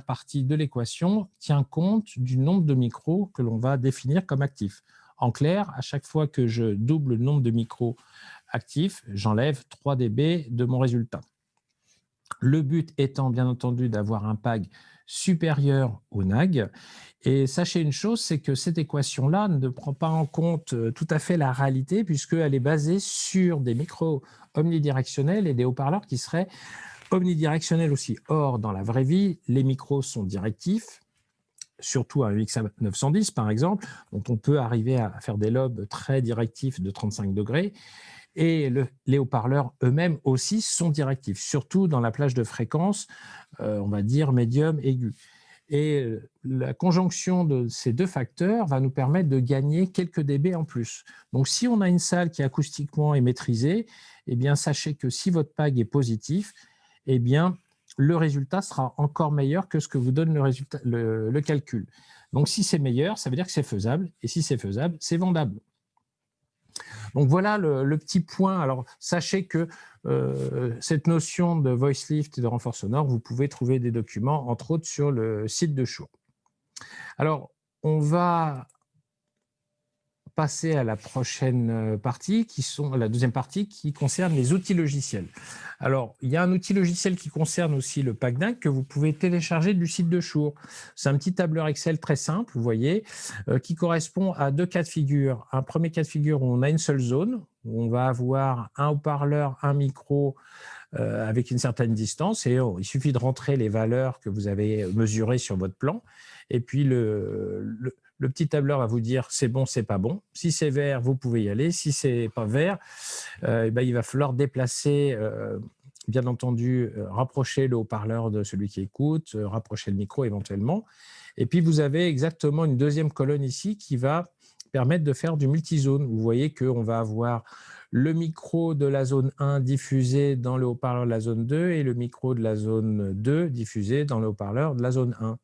partie de l'équation tient compte du nombre de micros que l'on va définir comme actifs. En clair, à chaque fois que je double le nombre de micros actifs, j'enlève 3 dB de mon résultat. Le but étant, bien entendu, d'avoir un PAG supérieur au NAG. Et sachez une chose, c'est que cette équation-là ne prend pas en compte tout à fait la réalité, puisqu'elle est basée sur des micros omnidirectionnels et des haut-parleurs qui seraient omnidirectionnels aussi. Or, dans la vraie vie, les micros sont directifs, surtout un MXA910 par exemple, dont on peut arriver à faire des lobes très directifs de 35 degrés. Et les haut-parleurs eux-mêmes aussi sont directifs, surtout dans la plage de fréquence, on va dire médium, aigu. Et la conjonction de ces deux facteurs va nous permettre de gagner quelques dB en plus. Donc, si on a une salle qui acoustiquement est maîtrisée, eh bien, sachez que si votre PAG est positif, eh bien, le résultat sera encore meilleur que ce que vous donne le calcul. Donc, si c'est meilleur, ça veut dire que c'est faisable. Et si c'est faisable, c'est vendable. Donc voilà le petit point. Alors sachez que cette notion de voice lift et de renfort sonore, vous pouvez trouver des documents, entre autres sur le site de Shure. Alors on va passer à la prochaine partie, la deuxième partie, qui concerne les outils logiciels. Alors, il y a un outil logiciel qui concerne aussi le PAGNAG que vous pouvez télécharger du site de Shure. C'est un petit tableur Excel très simple, vous voyez, qui correspond à deux cas de figure. Un premier cas de figure où on a une seule zone, où on va avoir un haut-parleur, un micro, avec une certaine distance, et il suffit de rentrer les valeurs que vous avez mesurées sur votre plan, et puis le petit tableur va vous dire c'est bon, c'est pas bon. Si c'est vert, vous pouvez y aller. Si c'est pas vert, il va falloir déplacer, bien entendu, rapprocher le haut-parleur de celui qui écoute, rapprocher le micro éventuellement. Et puis vous avez exactement une deuxième colonne ici qui va permettre de faire du multizone. Vous voyez qu'on va avoir le micro de la zone 1 diffusé dans le haut-parleur de la zone 2 et le micro de la zone 2 diffusé dans le haut-parleur de la zone 1.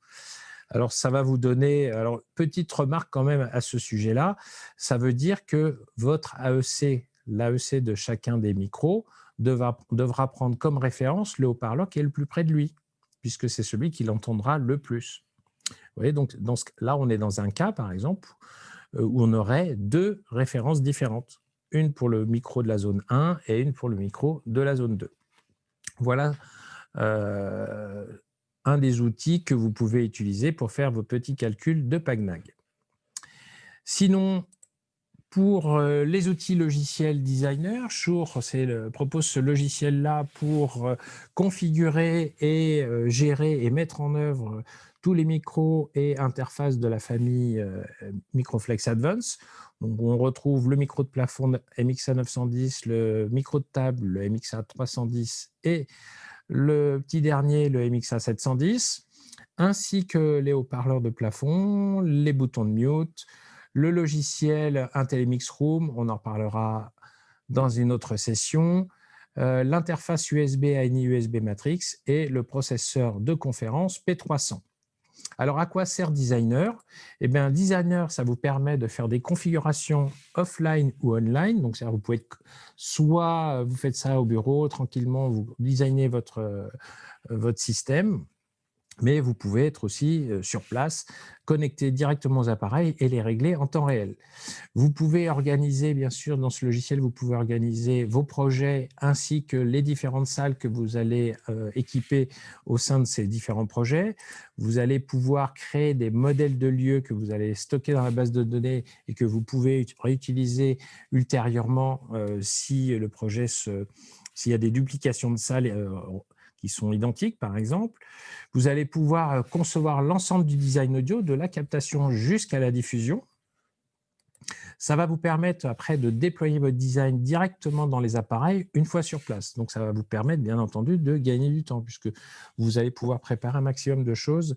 Alors, ça va vous donner… Alors, petite remarque quand même à ce sujet-là, ça veut dire que votre AEC, l'AEC de chacun des micros, devra prendre comme référence le haut-parleur qui est le plus près de lui, puisque c'est celui qui l'entendra le plus. Vous voyez, donc là, on est dans un cas, par exemple, où on aurait deux références différentes. Une pour le micro de la zone 1 et une pour le micro de la zone 2. Voilà un des outils que vous pouvez utiliser pour faire vos petits calculs de PAGNAG. Sinon, pour les outils logiciels designer, Shure propose ce logiciel-là pour configurer et gérer et mettre en œuvre tous les micros et interfaces de la famille Microflex Advance. Donc, on retrouve le micro de plafond MXA910, le micro de table, le MXA310 et le petit dernier, le MXA710, ainsi que les haut-parleurs de plafond, les boutons de mute, le logiciel IntelliMix Room, on en reparlera dans une autre session, l'interface USB à mini USB Matrix et le processeur de conférence P300. Alors, à quoi sert Designer? Eh bien, Designer, ça vous permet de faire des configurations offline ou online. Donc, vous pouvez soit vous faites ça au bureau, tranquillement, vous designez votre système, mais vous pouvez être aussi sur place, connecté directement aux appareils et les régler en temps réel. Vous pouvez organiser, bien sûr, dans ce logiciel, vous pouvez organiser vos projets ainsi que les différentes salles que vous allez équiper au sein de ces différents projets. Vous allez pouvoir créer des modèles de lieux que vous allez stocker dans la base de données et que vous pouvez réutiliser ultérieurement si le projet s'il y a des duplications de salles qui sont identiques, par exemple. Vous allez pouvoir concevoir l'ensemble du design audio, de la captation jusqu'à la diffusion. Ça va vous permettre après de déployer votre design directement dans les appareils une fois sur place. Donc, ça va vous permettre, bien entendu, de gagner du temps puisque vous allez pouvoir préparer un maximum de choses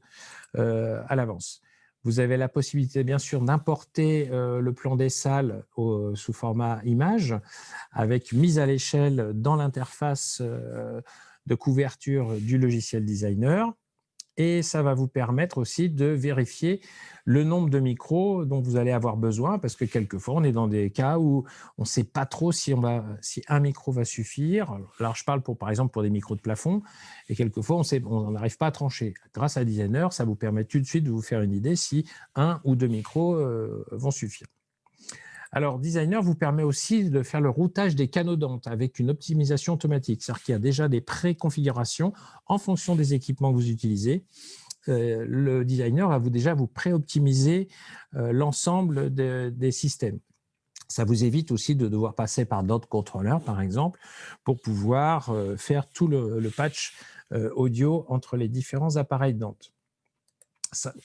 à l'avance. Vous avez la possibilité, bien sûr, d'importer le plan des salles sous format image avec mise à l'échelle dans l'interface de couverture du logiciel Designer. Et ça va vous permettre aussi de vérifier le nombre de micros dont vous allez avoir besoin, parce que quelquefois, on est dans des cas où on ne sait pas trop si un micro va suffire. Alors, je parle par exemple pour des micros de plafond, et quelquefois, on n'arrive pas à trancher. Grâce à Designer, ça vous permet tout de suite de vous faire une idée si un ou deux micros vont suffire. Alors, Designer vous permet aussi de faire le routage des canaux d'onde avec une optimisation automatique. C'est-à-dire qu'il y a déjà des pré-configurations en fonction des équipements que vous utilisez. Le Designer va déjà vous pré-optimiser l'ensemble des systèmes. Ça vous évite aussi de devoir passer par d'autres contrôleurs, par exemple, pour pouvoir faire tout le patch audio entre les différents appareils d'onde.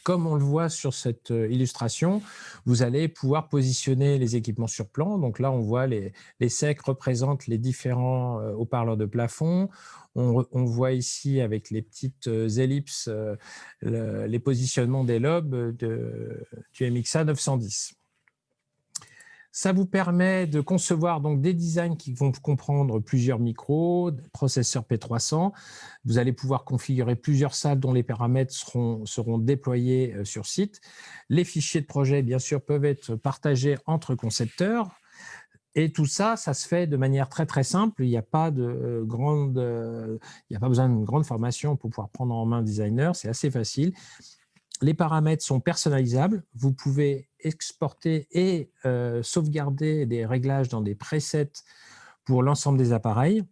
Comme on le voit sur cette illustration, vous allez pouvoir positionner les équipements sur plan. Donc là, on voit les SEC représentent les différents haut-parleurs de plafond. On voit ici avec les petites ellipses les positionnements des lobes du MXA 910. Ça vous permet de concevoir donc des designs qui vont comprendre plusieurs micros, processeurs P300. Vous allez pouvoir configurer plusieurs salles dont les paramètres seront déployés sur site. Les fichiers de projet, bien sûr, peuvent être partagés entre concepteurs. Et tout ça, ça se fait de manière très, très simple. Il n'y a pas besoin d'une grande formation pour pouvoir prendre en main Designer. C'est assez facile. Les paramètres sont personnalisables. Vous pouvez exporter et sauvegarder des réglages dans des presets pour l'ensemble des appareils,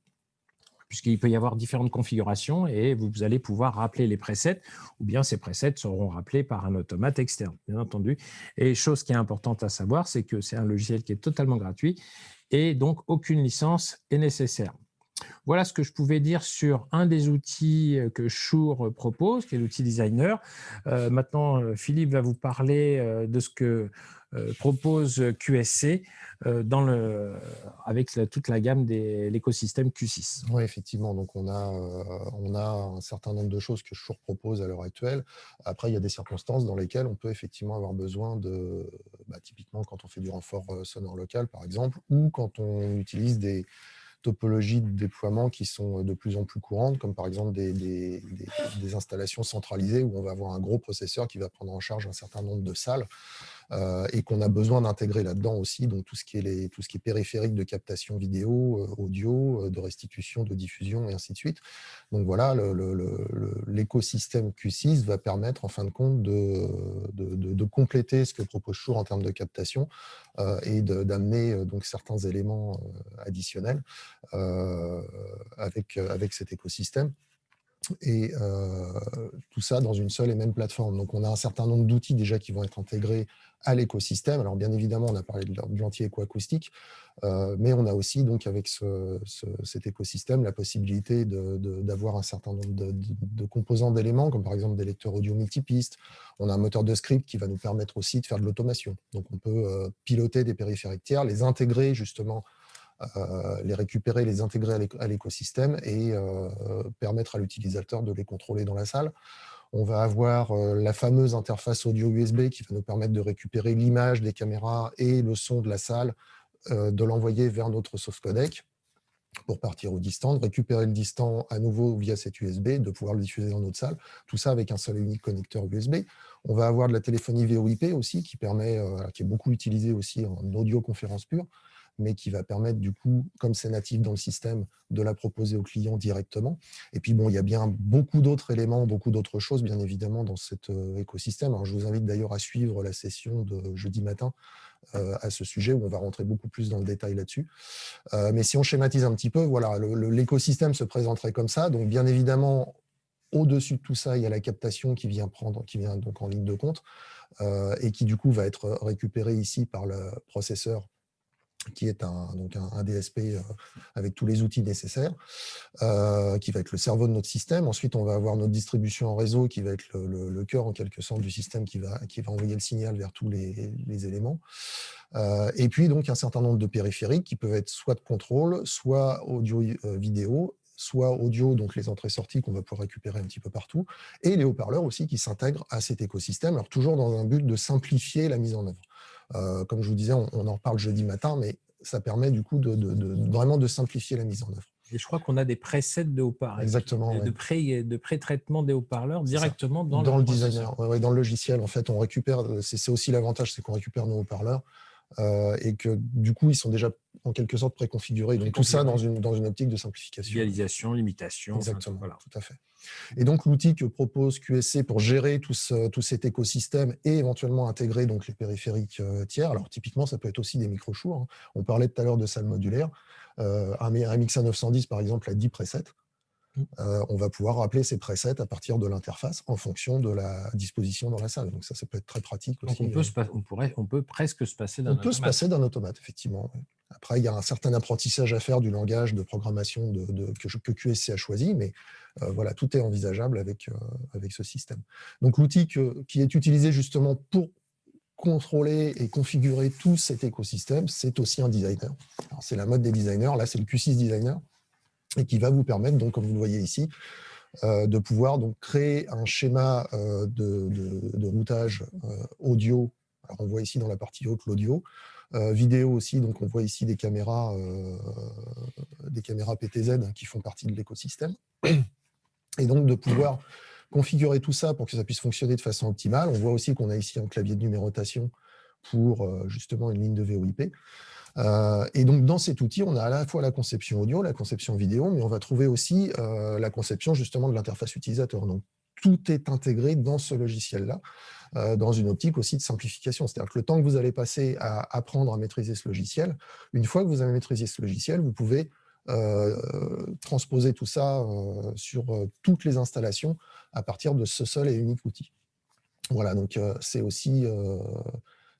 puisqu'il peut y avoir différentes configurations et vous allez pouvoir rappeler les presets, ou bien ces presets seront rappelés par un automate externe, bien entendu. Et chose qui est importante à savoir, c'est que c'est un logiciel qui est totalement gratuit et donc aucune licence est nécessaire. Voilà ce que je pouvais dire sur un des outils que Shure propose, qui est l'outil Designer. Maintenant, Philippe va vous parler de ce que propose QSC avec toute la gamme de l'écosystème Q6. Oui, effectivement. Donc, on a un certain nombre de choses que Shure propose à l'heure actuelle. Après, il y a des circonstances dans lesquelles on peut effectivement avoir besoin typiquement quand on fait du renfort sonore local, par exemple, ou quand on utilise des topologies de déploiement qui sont de plus en plus courantes, comme par exemple des installations centralisées où on va avoir un gros processeur qui va prendre en charge un certain nombre de salles et qu'on a besoin d'intégrer là-dedans aussi donc tout ce qui est périphérique de captation vidéo, audio, de restitution, de diffusion et ainsi de suite. Donc voilà, l'écosystème Q6 va permettre en fin de compte de compléter ce que propose Shure en termes de captation et d'amener donc certains éléments additionnels avec cet écosystème. Et tout ça dans une seule et même plateforme. Donc, on a un certain nombre d'outils déjà qui vont être intégrés à l'écosystème. Alors, bien évidemment, on a parlé de l'anti-éco-acoustique, mais on a aussi, donc, avec cet écosystème, la possibilité d'avoir un certain nombre de composants d'éléments, comme par exemple des lecteurs audio multipistes. On a un moteur de script qui va nous permettre aussi de faire de l'automation. Donc, on peut piloter des périphériques tiers, les intégrer justement les récupérer, les intégrer à l'écosystème et permettre à l'utilisateur de les contrôler dans la salle. On va avoir la fameuse interface audio USB qui va nous permettre de récupérer l'image des caméras et le son de la salle, de l'envoyer vers notre source codec pour partir au distant, de récupérer le distant à nouveau via cette USB, de pouvoir le diffuser dans notre salle, tout ça avec un seul et unique connecteur USB. On va avoir de la téléphonie VoIP aussi qui est beaucoup utilisée aussi en audioconférence pure, mais qui va permettre du coup, comme c'est natif dans le système, de la proposer au client directement. Et puis bon, il y a bien beaucoup d'autres éléments, beaucoup d'autres choses, bien évidemment, dans cet écosystème. Alors, je vous invite d'ailleurs à suivre la session de jeudi matin à ce sujet, où on va rentrer beaucoup plus dans le détail là-dessus. Mais si on schématise un petit peu, voilà, l'écosystème se présenterait comme ça. Donc, bien évidemment, au-dessus de tout ça, il y a la captation qui vient donc en ligne de compte et qui du coup va être récupérée ici par le processeur qui est donc un DSP avec tous les outils nécessaires, qui va être le cerveau de notre système. Ensuite, on va avoir notre distribution en réseau qui va être le cœur en quelque sorte du système qui va envoyer le signal vers tous les éléments. Et puis donc un certain nombre de périphériques qui peuvent être soit de contrôle, soit audio-vidéo, soit audio, donc les entrées-sorties qu'on va pouvoir récupérer un petit peu partout, et les haut-parleurs aussi qui s'intègrent à cet écosystème, alors toujours dans un but de simplifier la mise en œuvre. Comme je vous disais, on en reparle jeudi matin, mais ça permet du coup vraiment de simplifier la mise en œuvre. Et je crois qu'on a des presets de haut-parleurs. Exactement. De pré-traitement des haut-parleurs directement dans le designer. Dans le logiciel, en fait, on récupère. C'est aussi l'avantage, c'est qu'on récupère nos haut-parleurs et que du coup, ils sont déjà en quelque sorte préconfigurés. Donc tout ça dans une optique de simplification. Réalisation, limitation. Exactement, voilà. Tout à fait. Et donc l'outil que propose QSC pour gérer tout cet écosystème et éventuellement intégrer donc les périphériques tiers. Alors typiquement, ça peut être aussi des micro-choux. Hein. On parlait tout à l'heure de salles modulaires. Un MXA 910, par exemple, a 10 presets. On va pouvoir rappeler ces presets à partir de l'interface en fonction de la disposition dans la salle. Donc ça peut être très pratique aussi. Donc on peut presque se passer d'un automate. On peut se passer d'un automate, effectivement. Après, il y a un certain apprentissage à faire du langage de programmation que QSC a choisi, mais voilà, tout est envisageable avec ce système. Donc l'outil qui est utilisé justement pour contrôler et configurer tout cet écosystème, c'est aussi un designer. C'est la mode des designers, là c'est le Q6 Designer, et qui va vous permettre, donc, comme vous le voyez ici, de pouvoir donc, créer un schéma de routage audio. Alors, on voit ici dans la partie haute l'audio, vidéo aussi, donc on voit ici des caméras PTZ qui font partie de l'écosystème. Et donc de pouvoir configurer tout ça pour que ça puisse fonctionner de façon optimale. On voit aussi qu'on a ici un clavier de numérotation pour justement une ligne de VoIP. Et donc, dans cet outil, on a à la fois la conception audio, la conception vidéo, mais on va trouver aussi la conception justement de l'interface utilisateur. Donc, tout est intégré dans ce logiciel-là, dans une optique aussi de simplification. C'est-à-dire que le temps que vous allez passer à apprendre à maîtriser ce logiciel, une fois que vous avez maîtrisé ce logiciel, vous pouvez transposer tout ça sur toutes les installations à partir de ce seul et unique outil. Voilà, donc c'est aussi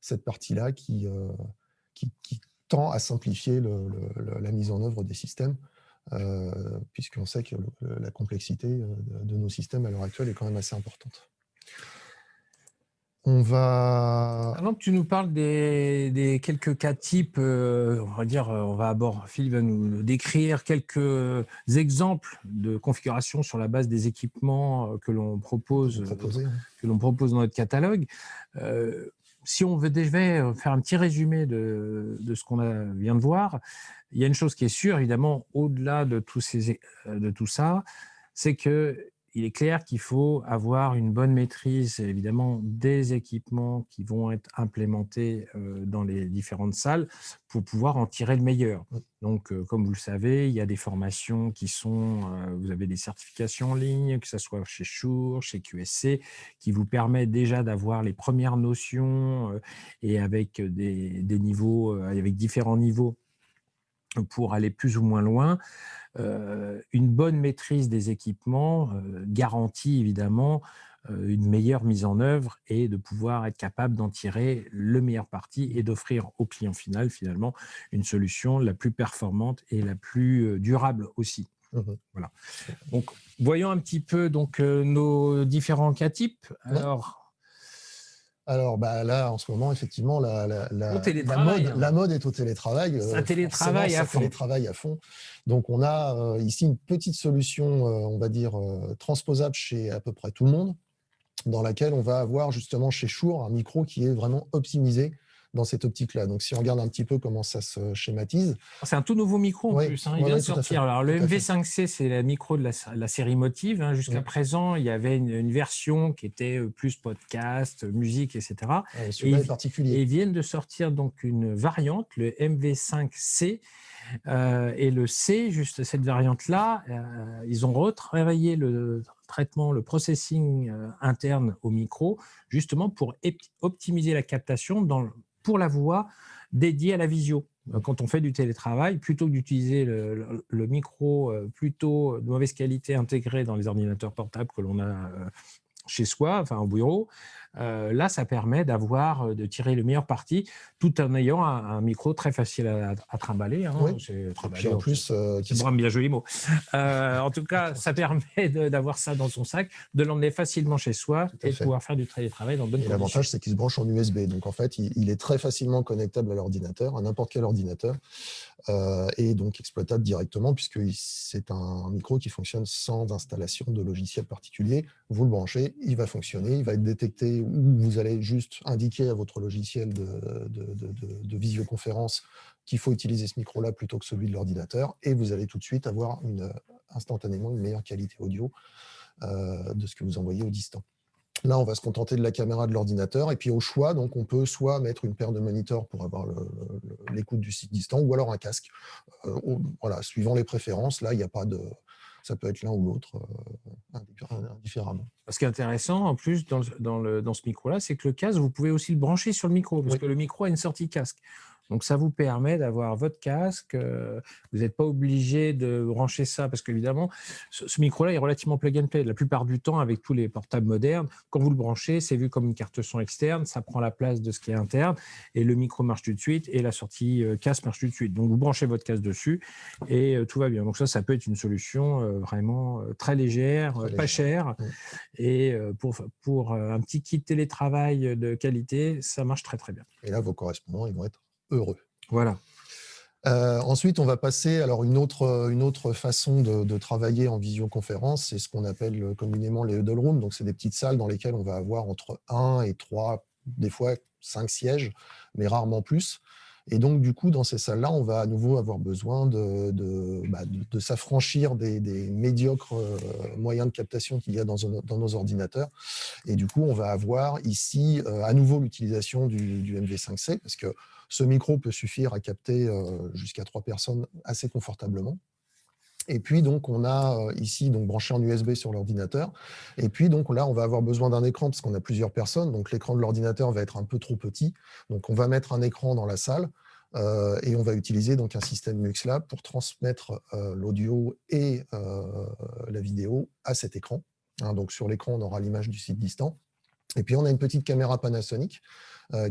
cette partie-là qui tend à simplifier la mise en œuvre des systèmes, puisqu'on sait que la complexité de nos systèmes à l'heure actuelle est quand même assez importante. On va... Avant que tu nous parles des quelques cas types, on va dire, Philippe va nous décrire quelques exemples de configuration sur la base des équipements que l'on propose, dans notre catalogue. Si on devait faire un petit résumé de ce qu'on vient de voir, il y a une chose qui est sûre, évidemment, au-delà de tout ça, c'est qu'il est clair qu'il faut avoir une bonne maîtrise, évidemment, des équipements qui vont être implémentés dans les différentes salles pour pouvoir en tirer le meilleur. Donc, comme vous le savez, il y a des formations qui sont... vous avez des certifications en ligne, que ce soit chez Shure, chez QSC, qui vous permettent déjà d'avoir les premières notions et avec des niveaux, avec différents niveaux pour aller plus ou moins loin. Une bonne maîtrise des équipements garantit évidemment une meilleure mise en œuvre et de pouvoir être capable d'en tirer le meilleur parti et d'offrir au client final finalement une solution la plus performante et la plus durable aussi. Voilà. Donc, voyons un petit peu nos différents cas types. Alors, là, en ce moment, effectivement, la mode est au télétravail. Ça télétravaille à fond. Donc, on a ici une petite solution, on va dire, transposable chez à peu près tout le monde, dans laquelle on va avoir justement chez Shure un micro qui est vraiment optimisé dans cette optique-là. Donc, si on regarde un petit peu comment ça se schématise... C'est un tout nouveau micro en plus, il vient de sortir. Alors, le MV5C, c'est le micro de la série Motive. Jusqu'à présent, il y avait une version qui était plus podcast, musique, etc. Celui-là est particulier. Et ils viennent de sortir donc une variante, le MV5C. Et le C, juste cette variante-là, ils ont retravaillé le traitement, le processing interne au micro, justement pour optimiser la captation pour la voix dédiée à la visio. Quand on fait du télétravail, plutôt que d'utiliser le micro plutôt de mauvaise qualité intégré dans les ordinateurs portables que l'on a chez soi, enfin au bureau, Là, ça permet de tirer le meilleur parti tout en ayant un micro très facile à trimballer. Hein. Oui. C'est Puis en plus, un bien joli mot. En tout cas, ça permet d'avoir ça dans son sac, de l'emmener facilement chez soi et de pouvoir faire du télétravail dans de bonnes conditions. L'avantage, c'est qu'il se branche en USB. Donc, en fait, il est très facilement connectable à l'ordinateur, à n'importe quel ordinateur, et donc exploitable directement, puisque c'est un micro qui fonctionne sans installation de logiciel particulier. Vous le branchez, il va fonctionner, il va être détecté, ou vous allez juste indiquer à votre logiciel de visioconférence qu'il faut utiliser ce micro-là plutôt que celui de l'ordinateur, et vous allez tout de suite avoir instantanément une meilleure qualité audio de ce que vous envoyez au distant. Là, on va se contenter de la caméra de l'ordinateur, et puis au choix, donc on peut soit mettre une paire de moniteurs pour avoir l'écoute du site distant, ou alors un casque. Voilà, suivant les préférences, là, il n'y a pas de... Ça peut être l'un ou l'autre, indifféremment. Ce qui est intéressant, en plus, dans ce micro-là, c'est que le casque, vous pouvez aussi le brancher sur le micro, parce que le micro a une sortie casque. Donc, ça vous permet d'avoir votre casque. Vous n'êtes pas obligé de brancher ça, parce qu'évidemment, ce micro-là est relativement plug and play. La plupart du temps, avec tous les portables modernes, quand vous le branchez, c'est vu comme une carte son externe, ça prend la place de ce qui est interne, et le micro marche tout de suite, et la sortie casque marche tout de suite. Donc, vous branchez votre casque dessus, et tout va bien. Donc, ça peut être une solution vraiment très légère, pas chère, et pour un petit kit télétravail de qualité, ça marche très, très bien. Et là, vos correspondants, ils vont être heureux. Voilà. Ensuite, on va passer à une autre façon de travailler en visioconférence, c'est ce qu'on appelle communément les huddle rooms. Donc, c'est des petites salles dans lesquelles on va avoir entre 1 et 3, des fois 5 sièges, mais rarement plus. Et donc, du coup, dans ces salles-là, on va à nouveau avoir besoin de s'affranchir des médiocres moyens de captation qu'il y a dans nos ordinateurs. Et du coup, on va avoir ici à nouveau l'utilisation du MV5C, parce que ce micro peut suffire à capter jusqu'à 3 personnes assez confortablement. Et puis, donc, on a ici branché en USB sur l'ordinateur. Et puis, donc, là, on va avoir besoin d'un écran parce qu'on a plusieurs personnes. Donc, l'écran de l'ordinateur va être un peu trop petit. Donc, on va mettre un écran dans la salle et on va utiliser donc un système MUX-Lab pour transmettre l'audio et la vidéo à cet écran. Donc, sur l'écran, on aura l'image du site distant. Et puis, on a une petite caméra Panasonic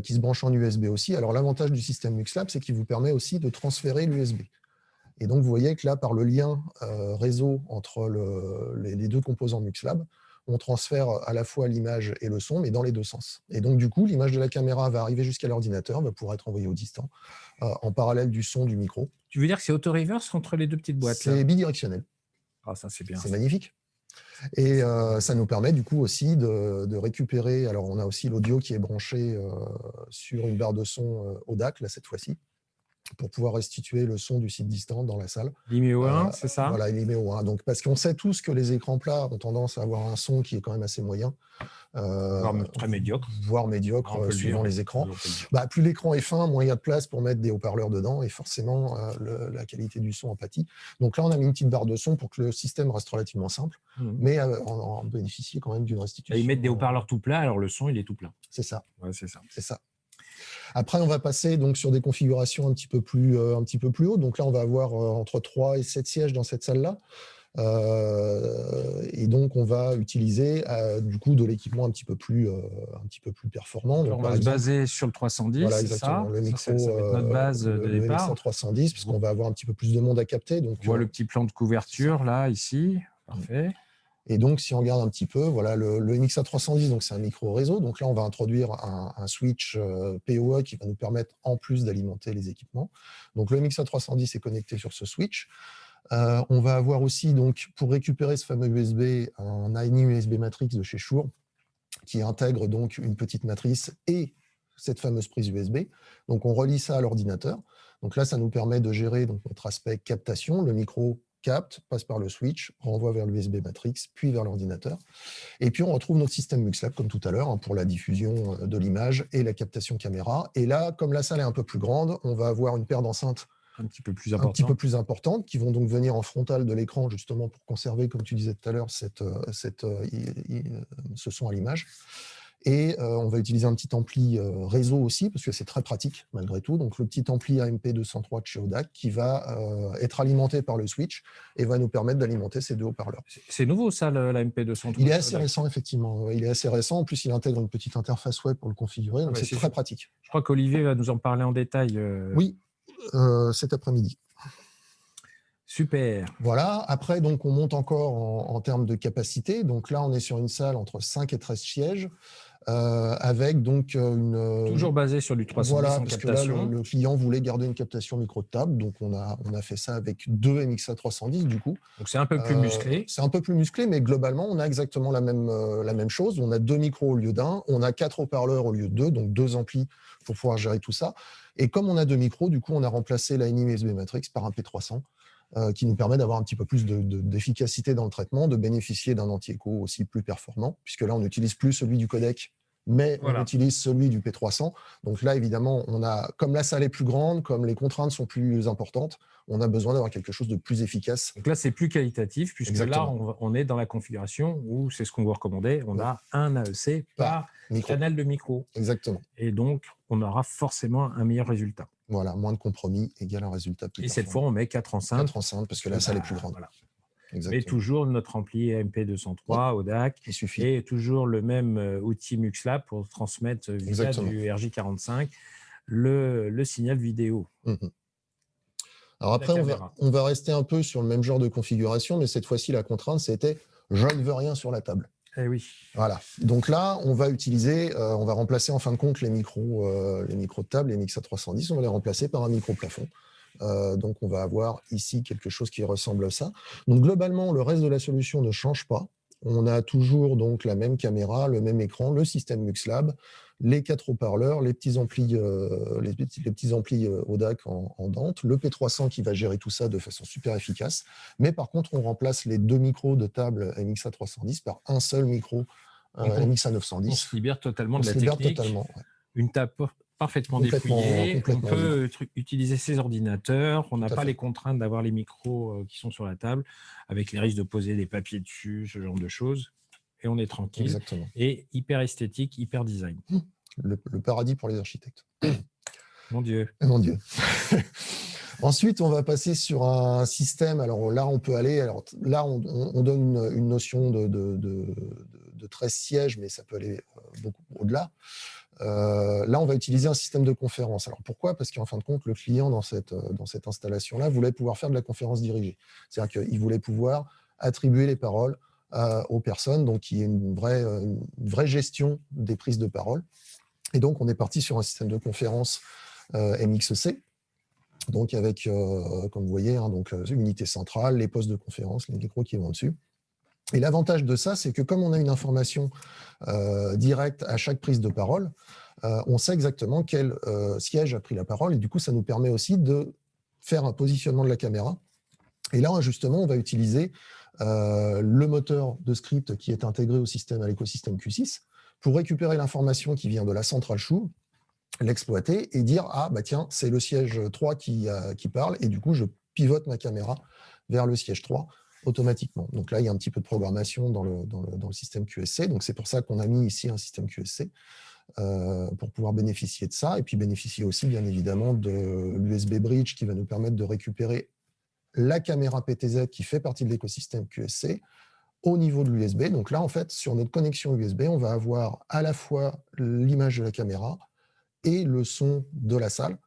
qui se branche en USB aussi. Alors, l'avantage du système MUX-Lab, c'est qu'il vous permet aussi de transférer l'USB. Et donc, vous voyez que là, par le lien réseau entre les deux composants MUX-Lab, on transfère à la fois l'image et le son, mais dans les deux sens. Et donc, du coup, l'image de la caméra va arriver jusqu'à l'ordinateur, va pouvoir être envoyée au distant, en parallèle du son du micro. Tu veux dire que c'est auto-reverse entre les deux petites boîtes? C'est bidirectionnel. Ah, ça, c'est bien. C'est magnifique. Et ça nous permet du coup aussi de récupérer. Alors, on a aussi l'audio qui est branché sur une barre de son au DAC, là, cette fois-ci, pour pouvoir restituer le son du site distant dans la salle. L'IMEO 1, c'est ça? Voilà, l'IMEO 1. Donc, parce qu'on sait tous que les écrans plats ont tendance à avoir un son qui est quand même assez moyen. Voire très médiocre. Voire médiocre, suivant les écrans. Plus l'écran est fin, moins il y a de place pour mettre des haut-parleurs dedans, et forcément, la qualité du son en pâtit. Donc là, on a mis une petite barre de son pour que le système reste relativement simple, mais en bénéficier quand même d'une restitution. Et ils mettent des haut-parleurs tout plats, alors le son, il est tout plein. C'est ça. Ouais, c'est ça. C'est ça. Après, on va passer donc sur des configurations un petit peu plus hautes. Donc là, on va avoir entre 3 et 7 sièges dans cette salle-là. Et donc, on va utiliser du coup de l'équipement un petit peu plus performant. Donc, on va se baser sur le 310, voilà, exactement. Le micro, ça va être notre base de départ. Le MX 310, puisqu'on va avoir un petit peu plus de monde à capter. Donc, on voit le petit plan de couverture, là, ici. Parfait. Et donc, si on regarde un petit peu, voilà, le MXA 310, donc c'est un micro réseau. Donc là, on va introduire un switch PoE qui va nous permettre en plus d'alimenter les équipements. Donc le MXA 310 est connecté sur ce switch. On va avoir aussi, donc, pour récupérer ce fameux USB, un ANI USB Matrix de chez Shure qui intègre donc une petite matrice et cette fameuse prise USB. Donc on relie ça à l'ordinateur. Donc là, ça nous permet de gérer donc, notre aspect captation. Le micro capte, passe par le switch, renvoie vers l'USB Matrix, puis vers l'ordinateur. Et puis, on retrouve notre système MUX-Lab, comme tout à l'heure, pour la diffusion de l'image et la captation caméra. Et là, comme la salle est un peu plus grande, on va avoir une paire d'enceintes un petit peu plus importantes, qui vont donc venir en frontal de l'écran, justement, pour conserver, comme tu disais tout à l'heure, ce son à l'image. Et on va utiliser un petit ampli réseau aussi, parce que c'est très pratique malgré tout. Donc le petit ampli AMP203 de chez Audac qui va être alimenté par le switch et va nous permettre d'alimenter ces deux haut-parleurs. C'est nouveau ça, la MP203? Il est assez récent, effectivement. Il est assez récent. En plus, il intègre une petite interface web pour le configurer, donc c'est très pratique. Je crois qu'Olivier va nous en parler en détail. Oui, cet après-midi. Super. Voilà. Après, donc, on monte encore en termes de capacité. Donc là, on est sur une salle entre 5 et 13 sièges. Avec donc une... Toujours basé sur du 310 voilà, en parce captation. que là, le client voulait garder une captation micro de table, donc on a fait ça avec 2 MXA 310 du coup. Donc c'est un peu plus musclé. C'est un peu plus musclé, mais globalement, on a exactement la même chose. On a 2 micros au lieu d'un, on a 4 haut-parleurs au lieu de 2, donc 2 amplis pour pouvoir gérer tout ça. Et comme on a 2 micros, du coup, on a remplacé la NIM USB Matrix par un P300. Qui nous permet d'avoir un petit peu plus d'efficacité dans le traitement, de bénéficier d'un anti-écho aussi plus performant, puisque là, on n'utilise plus celui du codec, mais on utilise celui du P300. Donc là, évidemment, comme la salle est plus grande, comme les contraintes sont plus importantes, on a besoin d'avoir quelque chose de plus efficace. Donc là, c'est plus qualitatif, puisque là, on est dans la configuration où, c'est ce qu'on vous recommandait, on a un AEC par canal de micro. Exactement. Et donc, on aura forcément un meilleur résultat. Voilà, moins de compromis égale un résultat plus performant. Et cette fois, on met 4 enceintes. 4 enceintes, parce que la salle est plus grande. Voilà. Mais toujours notre ampli MP203 Audac, il suffit. Et toujours le même outil MuxLab pour transmettre via du RJ45 le signal vidéo. Alors après, on va rester un peu sur le même genre de configuration, mais cette fois-ci, la contrainte, c'était « je ne veux rien sur la table ». Eh oui. Voilà. Donc là, on va utiliser, on va remplacer en fin de compte les micros de table, les MXA 310, on va les remplacer par un micro plafond. Donc on va avoir ici quelque chose qui ressemble à ça. Donc globalement, le reste de la solution ne change pas. On a toujours donc la même caméra, le même écran, le système MuxLab, les 4 haut-parleurs, les petits amplis, Audac en Dante, le P300 qui va gérer tout ça de façon super efficace. Mais par contre, on remplace les 2 micros de table MXA 310 par un seul micro MXA 910. On se libère totalement de la technique. Totalement, Une table parfaitement dépouillée. On peut utiliser ses ordinateurs. On n'a pas les contraintes d'avoir les micros qui sont sur la table, avec les risques de poser des papiers dessus, ce genre de choses. Et on est tranquille. Exactement. Et hyper esthétique, hyper design. Le paradis pour les architectes. Mon Dieu. Mon Dieu. Ensuite, on va passer sur un système. Alors là, on peut aller. Alors là, on donne une notion de 13 sièges, mais ça peut aller beaucoup au-delà. Là, on va utiliser un système de conférence. Alors pourquoi? Parce qu'en fin de compte, le client, dans cette installation-là, voulait pouvoir faire de la conférence dirigée. C'est-à-dire qu'il voulait pouvoir attribuer les paroles aux personnes, donc il y a une vraie gestion des prises de parole. Et donc, on est parti sur un système de conférence MXC, donc avec, comme vous voyez, donc unité centrale, les postes de conférence, les micros qui vont dessus. Et l'avantage de ça, c'est que comme on a une information directe à chaque prise de parole, on sait exactement quel siège a pris la parole, et du coup, ça nous permet aussi de faire un positionnement de la caméra. Et là, justement, on va utiliser le moteur de script qui est intégré au système, à l'écosystème Q6, pour récupérer l'information qui vient de la centrale chou, l'exploiter et dire « Ah, bah tiens, c'est le siège 3 qui parle, et du coup, je pivote ma caméra vers le siège 3 automatiquement. » Donc là, il y a un petit peu de programmation dans le système QSC. Donc c'est pour ça qu'on a mis ici un système QSC pour pouvoir bénéficier de ça, et puis bénéficier aussi, bien évidemment, de l'USB Bridge qui va nous permettre de récupérer la caméra PTZ qui fait partie de l'écosystème QSC au niveau de l'USB. Donc là, en fait, sur notre connexion USB, on va avoir à la fois l'image de la caméra et le son de la salle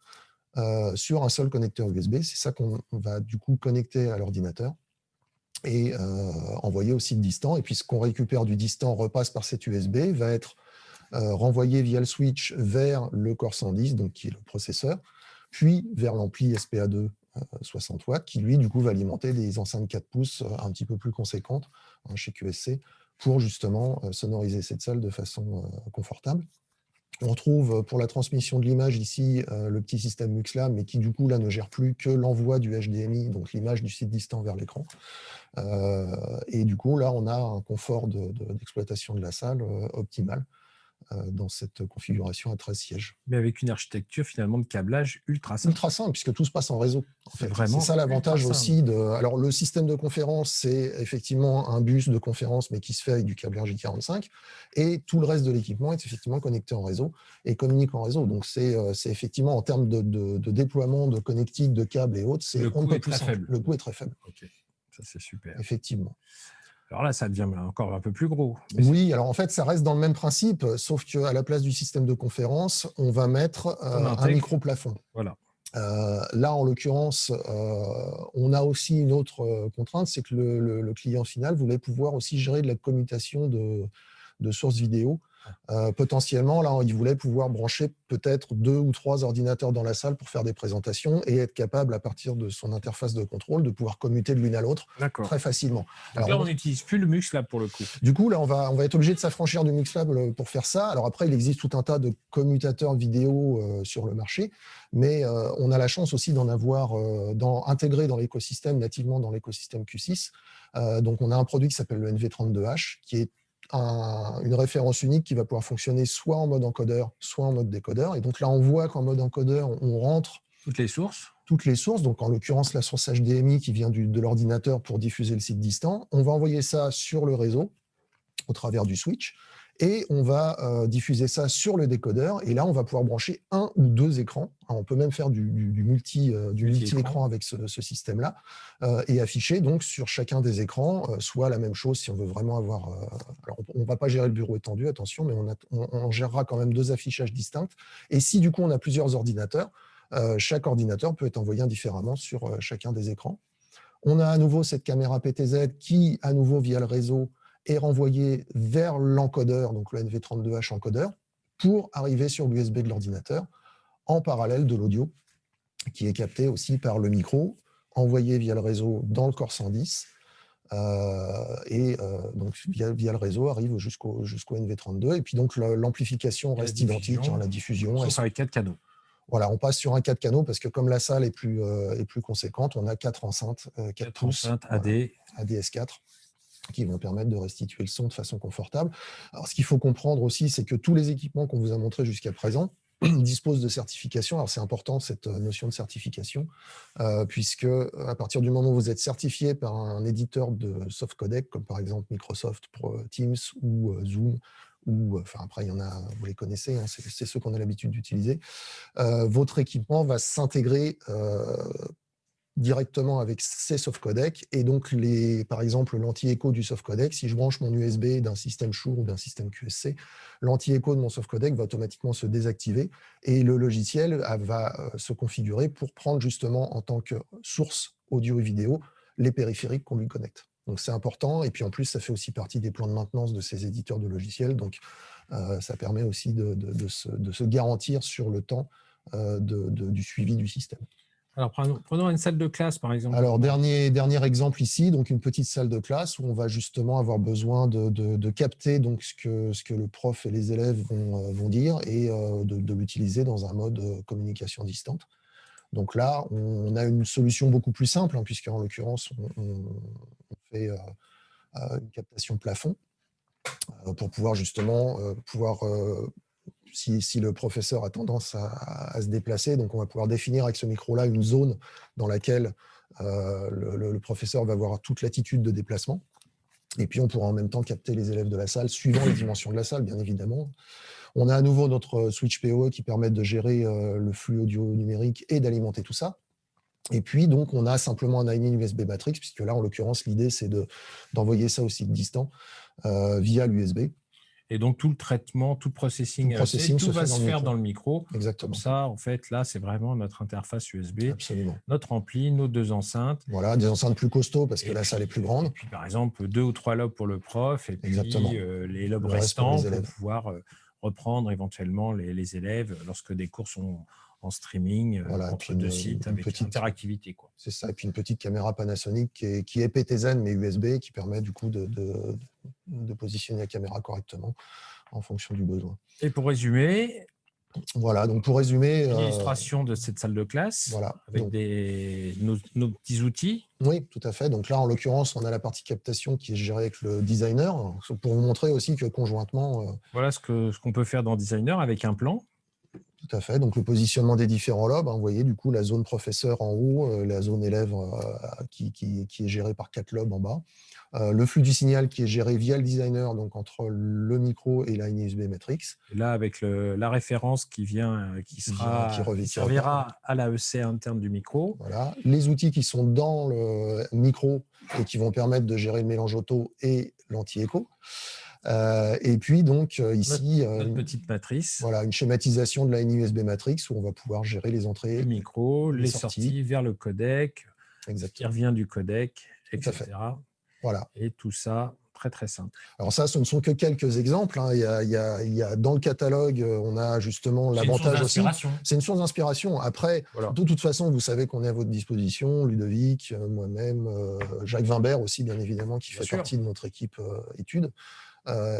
sur un seul connecteur USB. C'est ça qu'on va du coup connecter à l'ordinateur et envoyer aussi de distant. Et puis ce qu'on récupère du distant repasse par cet USB, va être renvoyé via le switch vers le Core 110, donc qui est le processeur, puis vers l'ampli SPA2 60 watts, qui lui, du coup, va alimenter des enceintes 4 pouces un petit peu plus conséquentes chez QSC pour justement sonoriser cette salle de façon confortable. On trouve pour la transmission de l'image ici le petit système MuxLab, mais qui du coup là ne gère plus que l'envoi du HDMI, donc l'image du site distant vers l'écran. Et du coup là on a un confort d'exploitation de la salle optimal dans cette configuration à 13 sièges. Mais avec une architecture finalement de câblage ultra simple. Ultra simple, puisque tout se passe en réseau. C'est vraiment ça l'avantage aussi. Alors, le système de conférence, c'est effectivement un bus de conférence, mais qui se fait avec du câblage J45. Et tout le reste de l'équipement est effectivement connecté en réseau et communique en réseau. Donc, c'est effectivement, en termes de déploiement, de connectique, de câbles et autres, le coût est très faible. Le coût est très faible. Ok, ça c'est super. Effectivement. Alors là, ça devient encore un peu plus gros. Oui, alors en fait, ça reste dans le même principe, sauf qu'à la place du système de conférence, on va mettre un micro-plafond. Voilà. Là, en l'occurrence, on a aussi une autre contrainte, c'est que le client final voulait pouvoir aussi gérer de la commutation de sources vidéo. Potentiellement, là, il voulait pouvoir brancher peut-être 2 ou 3 ordinateurs dans la salle pour faire des présentations et être capable, à partir de son interface de contrôle, de pouvoir commuter de l'une à l'autre très facilement. Donc là, on n'utilise plus le MuxLab pour le coup. Du coup, là, on va être obligé de s'affranchir du MuxLab pour faire ça. Alors après, il existe tout un tas de commutateurs vidéo sur le marché, mais on a la chance aussi d'en avoir intégré dans l'écosystème, nativement dans l'écosystème Q6. Donc, on a un produit qui s'appelle le NV32H, qui est une référence unique qui va pouvoir fonctionner soit en mode encodeur, soit en mode décodeur. Et donc là, on voit qu'en mode encodeur, on rentre toutes les sources. Donc en l'occurrence, la source HDMI qui vient de l'ordinateur pour diffuser le site distant. On va envoyer ça sur le réseau au travers du switch et on va diffuser ça sur le décodeur. Et là, on va pouvoir brancher 1 ou 2 écrans. Alors, on peut même faire du multi-écran avec ce système-là et afficher donc sur chacun des écrans soit la même chose si on veut vraiment avoir... alors, on ne va pas gérer le bureau étendu, attention, mais on gérera quand même 2 affichages distincts. Et si du coup, on a plusieurs ordinateurs, chaque ordinateur peut être envoyé indifféremment sur chacun des écrans. On a à nouveau cette caméra PTZ qui, à nouveau via le réseau, est renvoyée vers l'encodeur, donc le NV32H encodeur, pour arriver sur l'USB de l'ordinateur, en parallèle de l'audio, qui est capté aussi par le micro, envoyé via le réseau dans le Core 110, donc via le réseau arrive jusqu'au NV32, et puis donc l'amplification reste identique, la diffusion. Sauf avec 4 canaux. Voilà, on passe sur un 4 canaux parce que comme la salle est plus conséquente, on a 4 enceintes, 4 pouces, ADS4, qui vont permettre de restituer le son de façon confortable. Alors, ce qu'il faut comprendre aussi, c'est que tous les équipements qu'on vous a montrés jusqu'à présent disposent de certification. Alors, c'est important, cette notion de certification, puisque à partir du moment où vous êtes certifié par un éditeur de soft codec, comme par exemple Microsoft pour Teams ou Zoom, ou après, il y en a, vous les connaissez, hein, c'est ceux qu'on a l'habitude d'utiliser, votre équipement va s'intégrer directement avec ces soft codecs et donc par exemple l'anti-écho du soft codec, si je branche mon USB d'un système Shure ou d'un système QSC, l'anti-écho de mon soft codec va automatiquement se désactiver et le logiciel va se configurer pour prendre justement en tant que source audio et vidéo les périphériques qu'on lui connecte. Donc c'est important et puis en plus ça fait aussi partie des plans de maintenance de ces éditeurs de logiciels, donc ça permet aussi de se garantir sur le temps du suivi du système. Alors, prenons une salle de classe, par exemple. Alors, dernier exemple ici, donc une petite salle de classe où on va justement avoir besoin de capter donc ce que le prof et les élèves vont dire et de l'utiliser dans un mode communication distante. Donc là, on a une solution beaucoup plus simple, hein, puisqu'en l'occurrence, on fait une captation plafond pour pouvoir justement si le professeur a tendance à se déplacer, donc on va pouvoir définir avec ce micro-là une zone dans laquelle le professeur va avoir toute latitude de déplacement. Et puis on pourra en même temps capter les élèves de la salle, suivant les dimensions de la salle, bien évidemment. On a à nouveau notre switch PoE qui permet de gérer le flux audio numérique et d'alimenter tout ça. Et puis, donc, on a simplement un in USB Matrix, puisque là, en l'occurrence, l'idée, c'est d'envoyer ça au site distant via l'USB. Et donc, tout le traitement, tout le processing tout va se faire dans le micro. Exactement. Comme ça, en fait, là, c'est vraiment notre interface USB. Absolument. Notre ampli, nos 2 enceintes. Voilà, des enceintes plus costauds parce que la salle est plus grande. Et puis, par exemple, 2 ou 3 lobes pour le prof et puis les lobes restants pour pouvoir reprendre éventuellement les élèves lorsque des cours sont en streaming entre 2 sites avec une interactivité. C'est ça, et puis une petite caméra Panasonic qui est PTZ mais USB qui permet du coup de positionner la caméra correctement en fonction du besoin. Et pour résumer, Voilà, donc pour résumer… L'illustration de cette salle de classe, voilà, avec donc, nos petits outils. oui, tout à fait. Donc là, en l'occurrence, on a la partie captation qui est gérée avec le designer, pour vous montrer aussi que conjointement… Voilà ce qu'on peut faire dans Designer avec un plan. Tout à fait. Donc le positionnement des différents lobes, vous voyez du coup la zone professeur en haut, la zone élève qui est gérée par 4 lobes en bas. Le flux du signal qui est géré via le designer, donc entre le micro et la ligne USB Matrix. Et là, avec la référence qui servira à l'AEC interne du micro. Voilà. Les outils qui sont dans le micro et qui vont permettre de gérer le mélange auto et l'anti-écho. Et puis donc ici, notre petite matrice. Voilà, une schématisation de la ligne USB Matrix où on va pouvoir gérer les entrées, le micro, les sorties vers le codec, ce qui revient du codec, etc. Voilà. Et tout ça, très très simple. Alors ça, ce ne sont que quelques exemples. Il y a dans le catalogue, on a justement l'avantage aussi. C'est une source d'inspiration. Après, de toute façon, vous savez qu'on est à votre disposition, Ludovic, moi-même, Jacques Wimbert aussi, bien évidemment, qui fait partie de notre équipe études.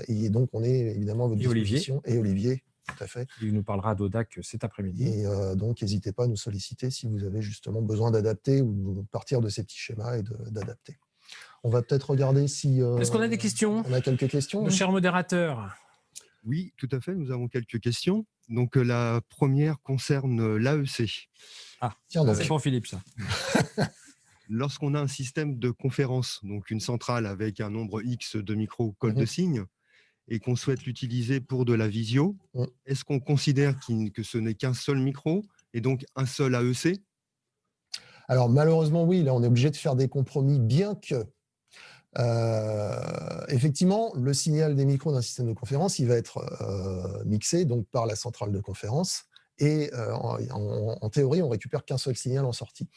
Et donc, on est évidemment à votre disposition. Et Olivier, tout à fait. Il nous parlera d'ODAC cet après-midi. Et donc, n'hésitez pas à nous solliciter si vous avez justement besoin d'adapter ou de partir de ces petits schémas et d'adapter. On va peut-être regarder si… Est-ce qu'on a des questions? On a quelques questions. Nos chers modérateurs. Oui, tout à fait, nous avons quelques questions. Donc, la première concerne l'AEC. Ah, tiens, c'est pour Philippe, ça. Lorsqu'on a un système de conférence, donc une centrale avec un nombre X de micros code de signe, et qu'on souhaite l'utiliser pour de la visio, est-ce qu'on considère que ce n'est qu'un seul micro et donc un seul AEC? Alors, malheureusement, oui, là, on est obligé de faire des compromis, bien que… effectivement, le signal des micros d'un système de conférence, il va être mixé donc, par la centrale de conférence. Et en théorie, on récupère qu'un seul signal en sortie.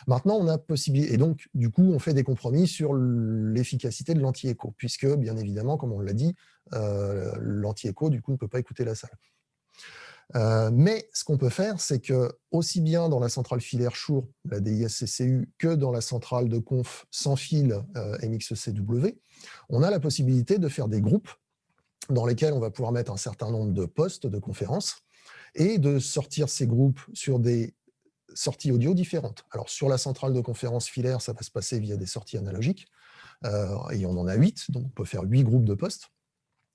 Maintenant, on a possibilité, et donc du coup, on fait des compromis sur l'efficacité de l'anti-écho, puisque bien évidemment, comme on l'a dit, l'anti-écho du coup ne peut pas écouter la salle. Mais ce qu'on peut faire, c'est que aussi bien dans la centrale filaire Shure, la DIS-CCU, que dans la centrale de conf sans fil MXCW, on a la possibilité de faire des groupes dans lesquels on va pouvoir mettre un certain nombre de postes de conférences et de sortir ces groupes sur des sorties audio différentes. Alors, sur la centrale de conférence filaire, ça va se passer via des sorties analogiques, et on en a 8, donc on peut faire 8 groupes de postes.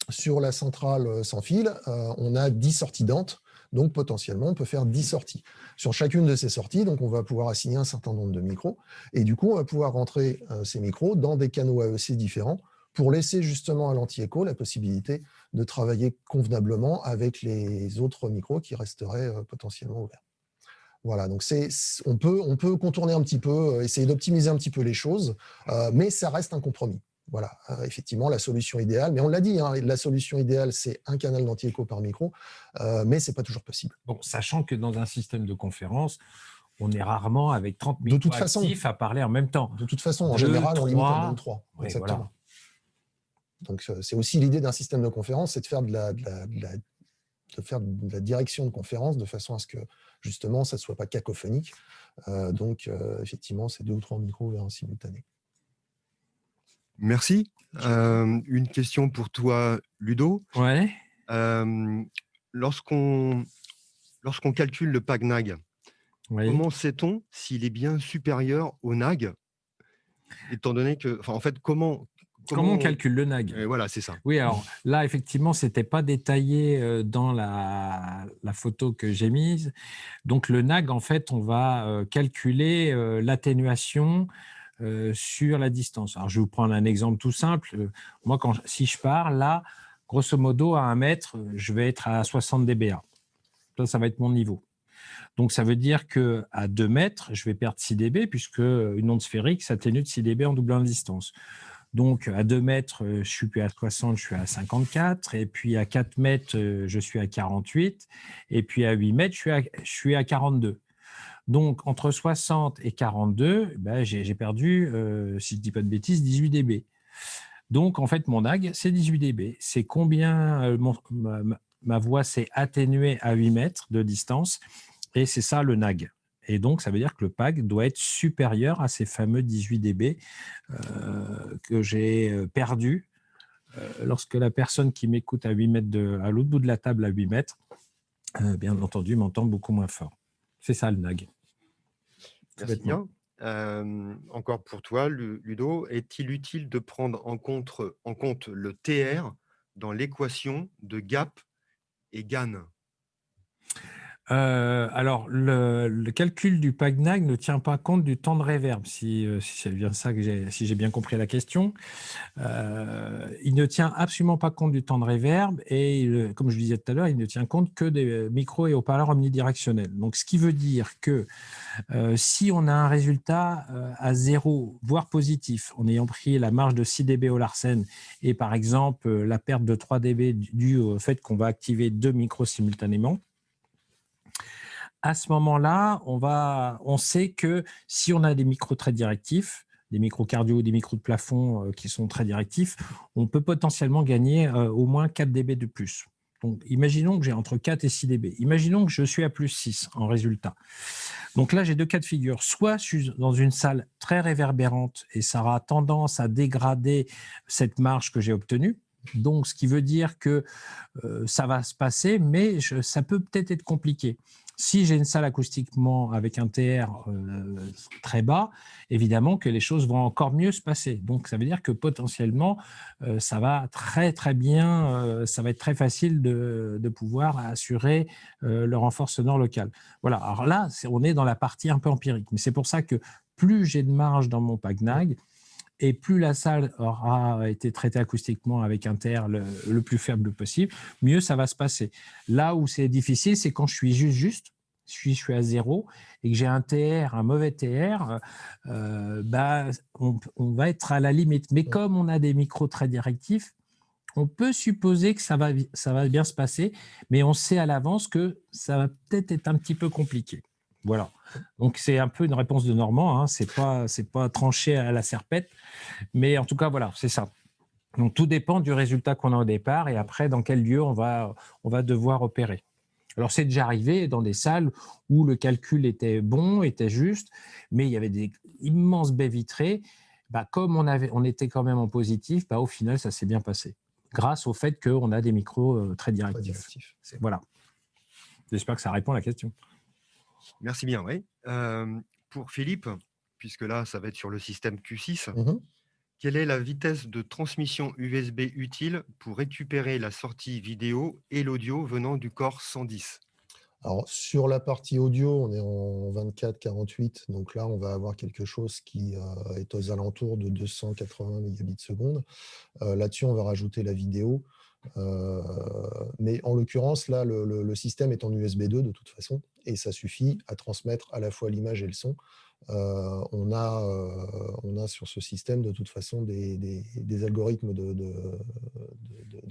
Sur la centrale sans fil, on a 10 sorties Dante, donc potentiellement, on peut faire 10 sorties. Sur chacune de ces sorties, donc on va pouvoir assigner un certain nombre de micros, et du coup, on va pouvoir rentrer ces micros dans des canaux AEC différents pour laisser justement à l'anti-écho la possibilité de travailler convenablement avec les autres micros qui resteraient potentiellement ouverts. Voilà, donc on peut contourner un petit peu, essayer d'optimiser un petit peu les choses, mais ça reste un compromis. Voilà, effectivement, la solution idéale, mais on l'a dit, la solution idéale, c'est un canal d'anti-écho par micro, mais ce n'est pas toujours possible. Bon, sachant que dans un système de conférence, on est rarement avec 30 micros actifs à parler en même temps. De toute façon, en général, on limite à 2 ou 3. Oui, exactement. Voilà. Donc, c'est aussi l'idée d'un système de conférence, c'est de faire de la direction de conférence de façon à ce que, justement, ça ne soit pas cacophonique. Donc, effectivement, c'est 2 ou 3 micros ouverts en simultané. Merci. Une question pour toi, Ludo. Ouais. Lorsqu'on calcule le PAG NAG, comment sait-on s'il est bien supérieur au NAG, étant donné que, en fait, comment on calcule le NAG? Voilà, c'est ça. Oui, alors là, effectivement, ce n'était pas détaillé dans la photo que j'ai mise. Donc, le NAG, en fait, on va calculer l'atténuation sur la distance. Alors, je vais vous prendre un exemple tout simple. Moi, si je pars, là, grosso modo, à 1 mètre, je vais être à 60 dBA. Ça va être mon niveau. Donc, ça veut dire qu'à 2 mètres, je vais perdre 6 dB, puisque une onde sphérique s'atténue de 6 dB en doublant la distance. Donc, à 2 mètres, je suis plus à 60, je suis à 54. Et puis, à 4 mètres, je suis à 48. Et puis, à 8 mètres, je suis à 42. Donc, entre 60 et 42, j'ai perdu, si je ne dis pas de bêtises, 18 dB. Donc, en fait, mon NAG, c'est 18 dB. C'est combien ma voix s'est atténuée à 8 mètres de distance. Et c'est ça le NAG. Et donc, ça veut dire que le PAG doit être supérieur à ces fameux 18 dB que j'ai perdus lorsque la personne qui m'écoute à 8 mètres à l'autre bout de la table à 8 mètres bien entendu, m'entend beaucoup moins fort. C'est ça le nag. Merci bien. Encore pour toi, Ludo, est-il utile de prendre en compte le TR dans l'équation de gap et GAN? Alors, le calcul du PAGNAG ne tient pas compte du temps de réverb, si c'est bien ça si j'ai bien compris la question. Il ne tient absolument pas compte du temps de réverb et, comme je le disais tout à l'heure, il ne tient compte que des micros et haut-parleurs omnidirectionnels. Donc, ce qui veut dire que si on a un résultat à 0, voire positif, en ayant pris la marge de 6 dB au Larsen et par exemple la perte de 3 dB due au fait qu'on va activer 2 micros simultanément, à ce moment-là, on sait que si on a des micros très directifs, des micros cardio, des micros de plafond qui sont très directifs, on peut potentiellement gagner au moins 4 dB de plus. Donc, imaginons que j'ai entre 4 et 6 dB. Imaginons que je suis à plus 6 en résultat. Donc là, j'ai deux cas de figure. Soit je suis dans une salle très réverbérante et ça aura tendance à dégrader cette marge que j'ai obtenue. Donc, ce qui veut dire que ça va se passer, mais ça peut peut-être être compliqué. Si j'ai une salle acoustiquement avec un TR très bas, évidemment que les choses vont encore mieux se passer. Donc, ça veut dire que potentiellement, ça va très, très bien, ça va être très facile de pouvoir assurer le renfort sonore local. Voilà. Alors là, on est dans la partie un peu empirique. Mais c'est pour ça que plus j'ai de marge dans mon PAGNAG, et plus la salle aura été traitée acoustiquement avec un TR le plus faible possible, mieux ça va se passer. Là où c'est difficile, c'est quand je suis juste, je suis à 0 et que j'ai un TR, un mauvais TR, on va être à la limite. Mais comme on a des micros très directifs, on peut supposer que ça va bien se passer, mais on sait à l'avance que ça va peut-être être un petit peu compliqué. Voilà. Donc c'est un peu une réponse de Normand, hein. C'est pas tranché à la serpette, mais en tout cas voilà, c'est ça. Donc tout dépend du résultat qu'on a au départ et après dans quel lieu on va devoir opérer. Alors c'est déjà arrivé dans des salles où le calcul était bon, était juste, mais il y avait des immenses baies vitrées. Comme on était quand même en positif, au final ça s'est bien passé, grâce au fait qu'on a des micros très directifs. Voilà. J'espère que ça répond à la question. Merci bien, oui. Pour Philippe, puisque là, ça va être sur le système Q6, quelle est la vitesse de transmission USB utile pour récupérer la sortie vidéo et l'audio venant du corps 110? Alors, sur la partie audio, on est en 24-48. Donc là, on va avoir quelque chose qui est aux alentours de 280 mégabits seconde. Là-dessus, on va rajouter la vidéo. Mais en l'occurrence, là, le système est en USB 2 de toute façon, et ça suffit à transmettre à la fois l'image et le son. On a sur ce système de toute façon des algorithmes de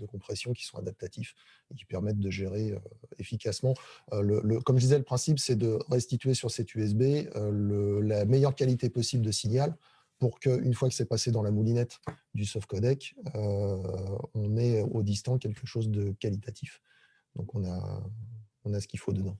compression qui sont adaptatifs et qui permettent de gérer efficacement. Comme je disais, le principe, c'est de restituer sur cette USB la meilleure qualité possible de signal pour qu'une fois que c'est passé dans la moulinette du soft codec, on ait au distant quelque chose de qualitatif. Donc on a ce qu'il faut dedans.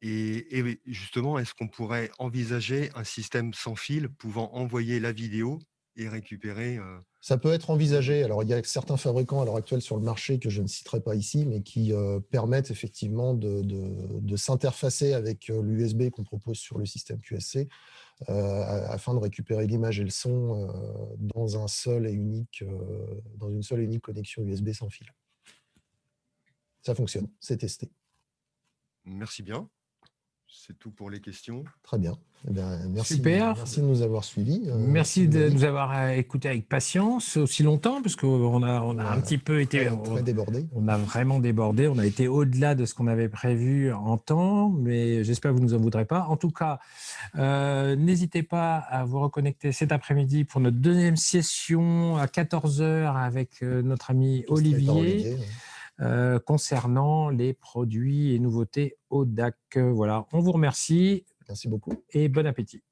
Et justement, est-ce qu'on pourrait envisager un système sans fil pouvant envoyer la vidéo et récupérer Ça peut être envisagé. Alors, il y a certains fabricants à l'heure actuelle sur le marché que je ne citerai pas ici, mais qui permettent effectivement de s'interfacer avec l'USB qu'on propose sur le système QSC afin de récupérer l'image et le son dans une seule et unique connexion USB sans fil. Ça fonctionne, c'est testé. Merci bien. C'est tout pour les questions. Très bien. Eh bien, merci, Super. Merci de nous avoir suivis. Merci de nous avoir écoutés avec patience aussi longtemps, parce qu'on a un petit peu été très débordé. On a vraiment débordé. On a été au-delà de ce qu'on avait prévu en temps, mais j'espère que vous ne nous en voudrez pas. En tout cas, n'hésitez pas à vous reconnecter cet après-midi pour notre deuxième session à 14h avec notre ami Olivier. Concernant les produits et nouveautés Audac. Voilà, on vous remercie. Merci beaucoup. Et bon appétit.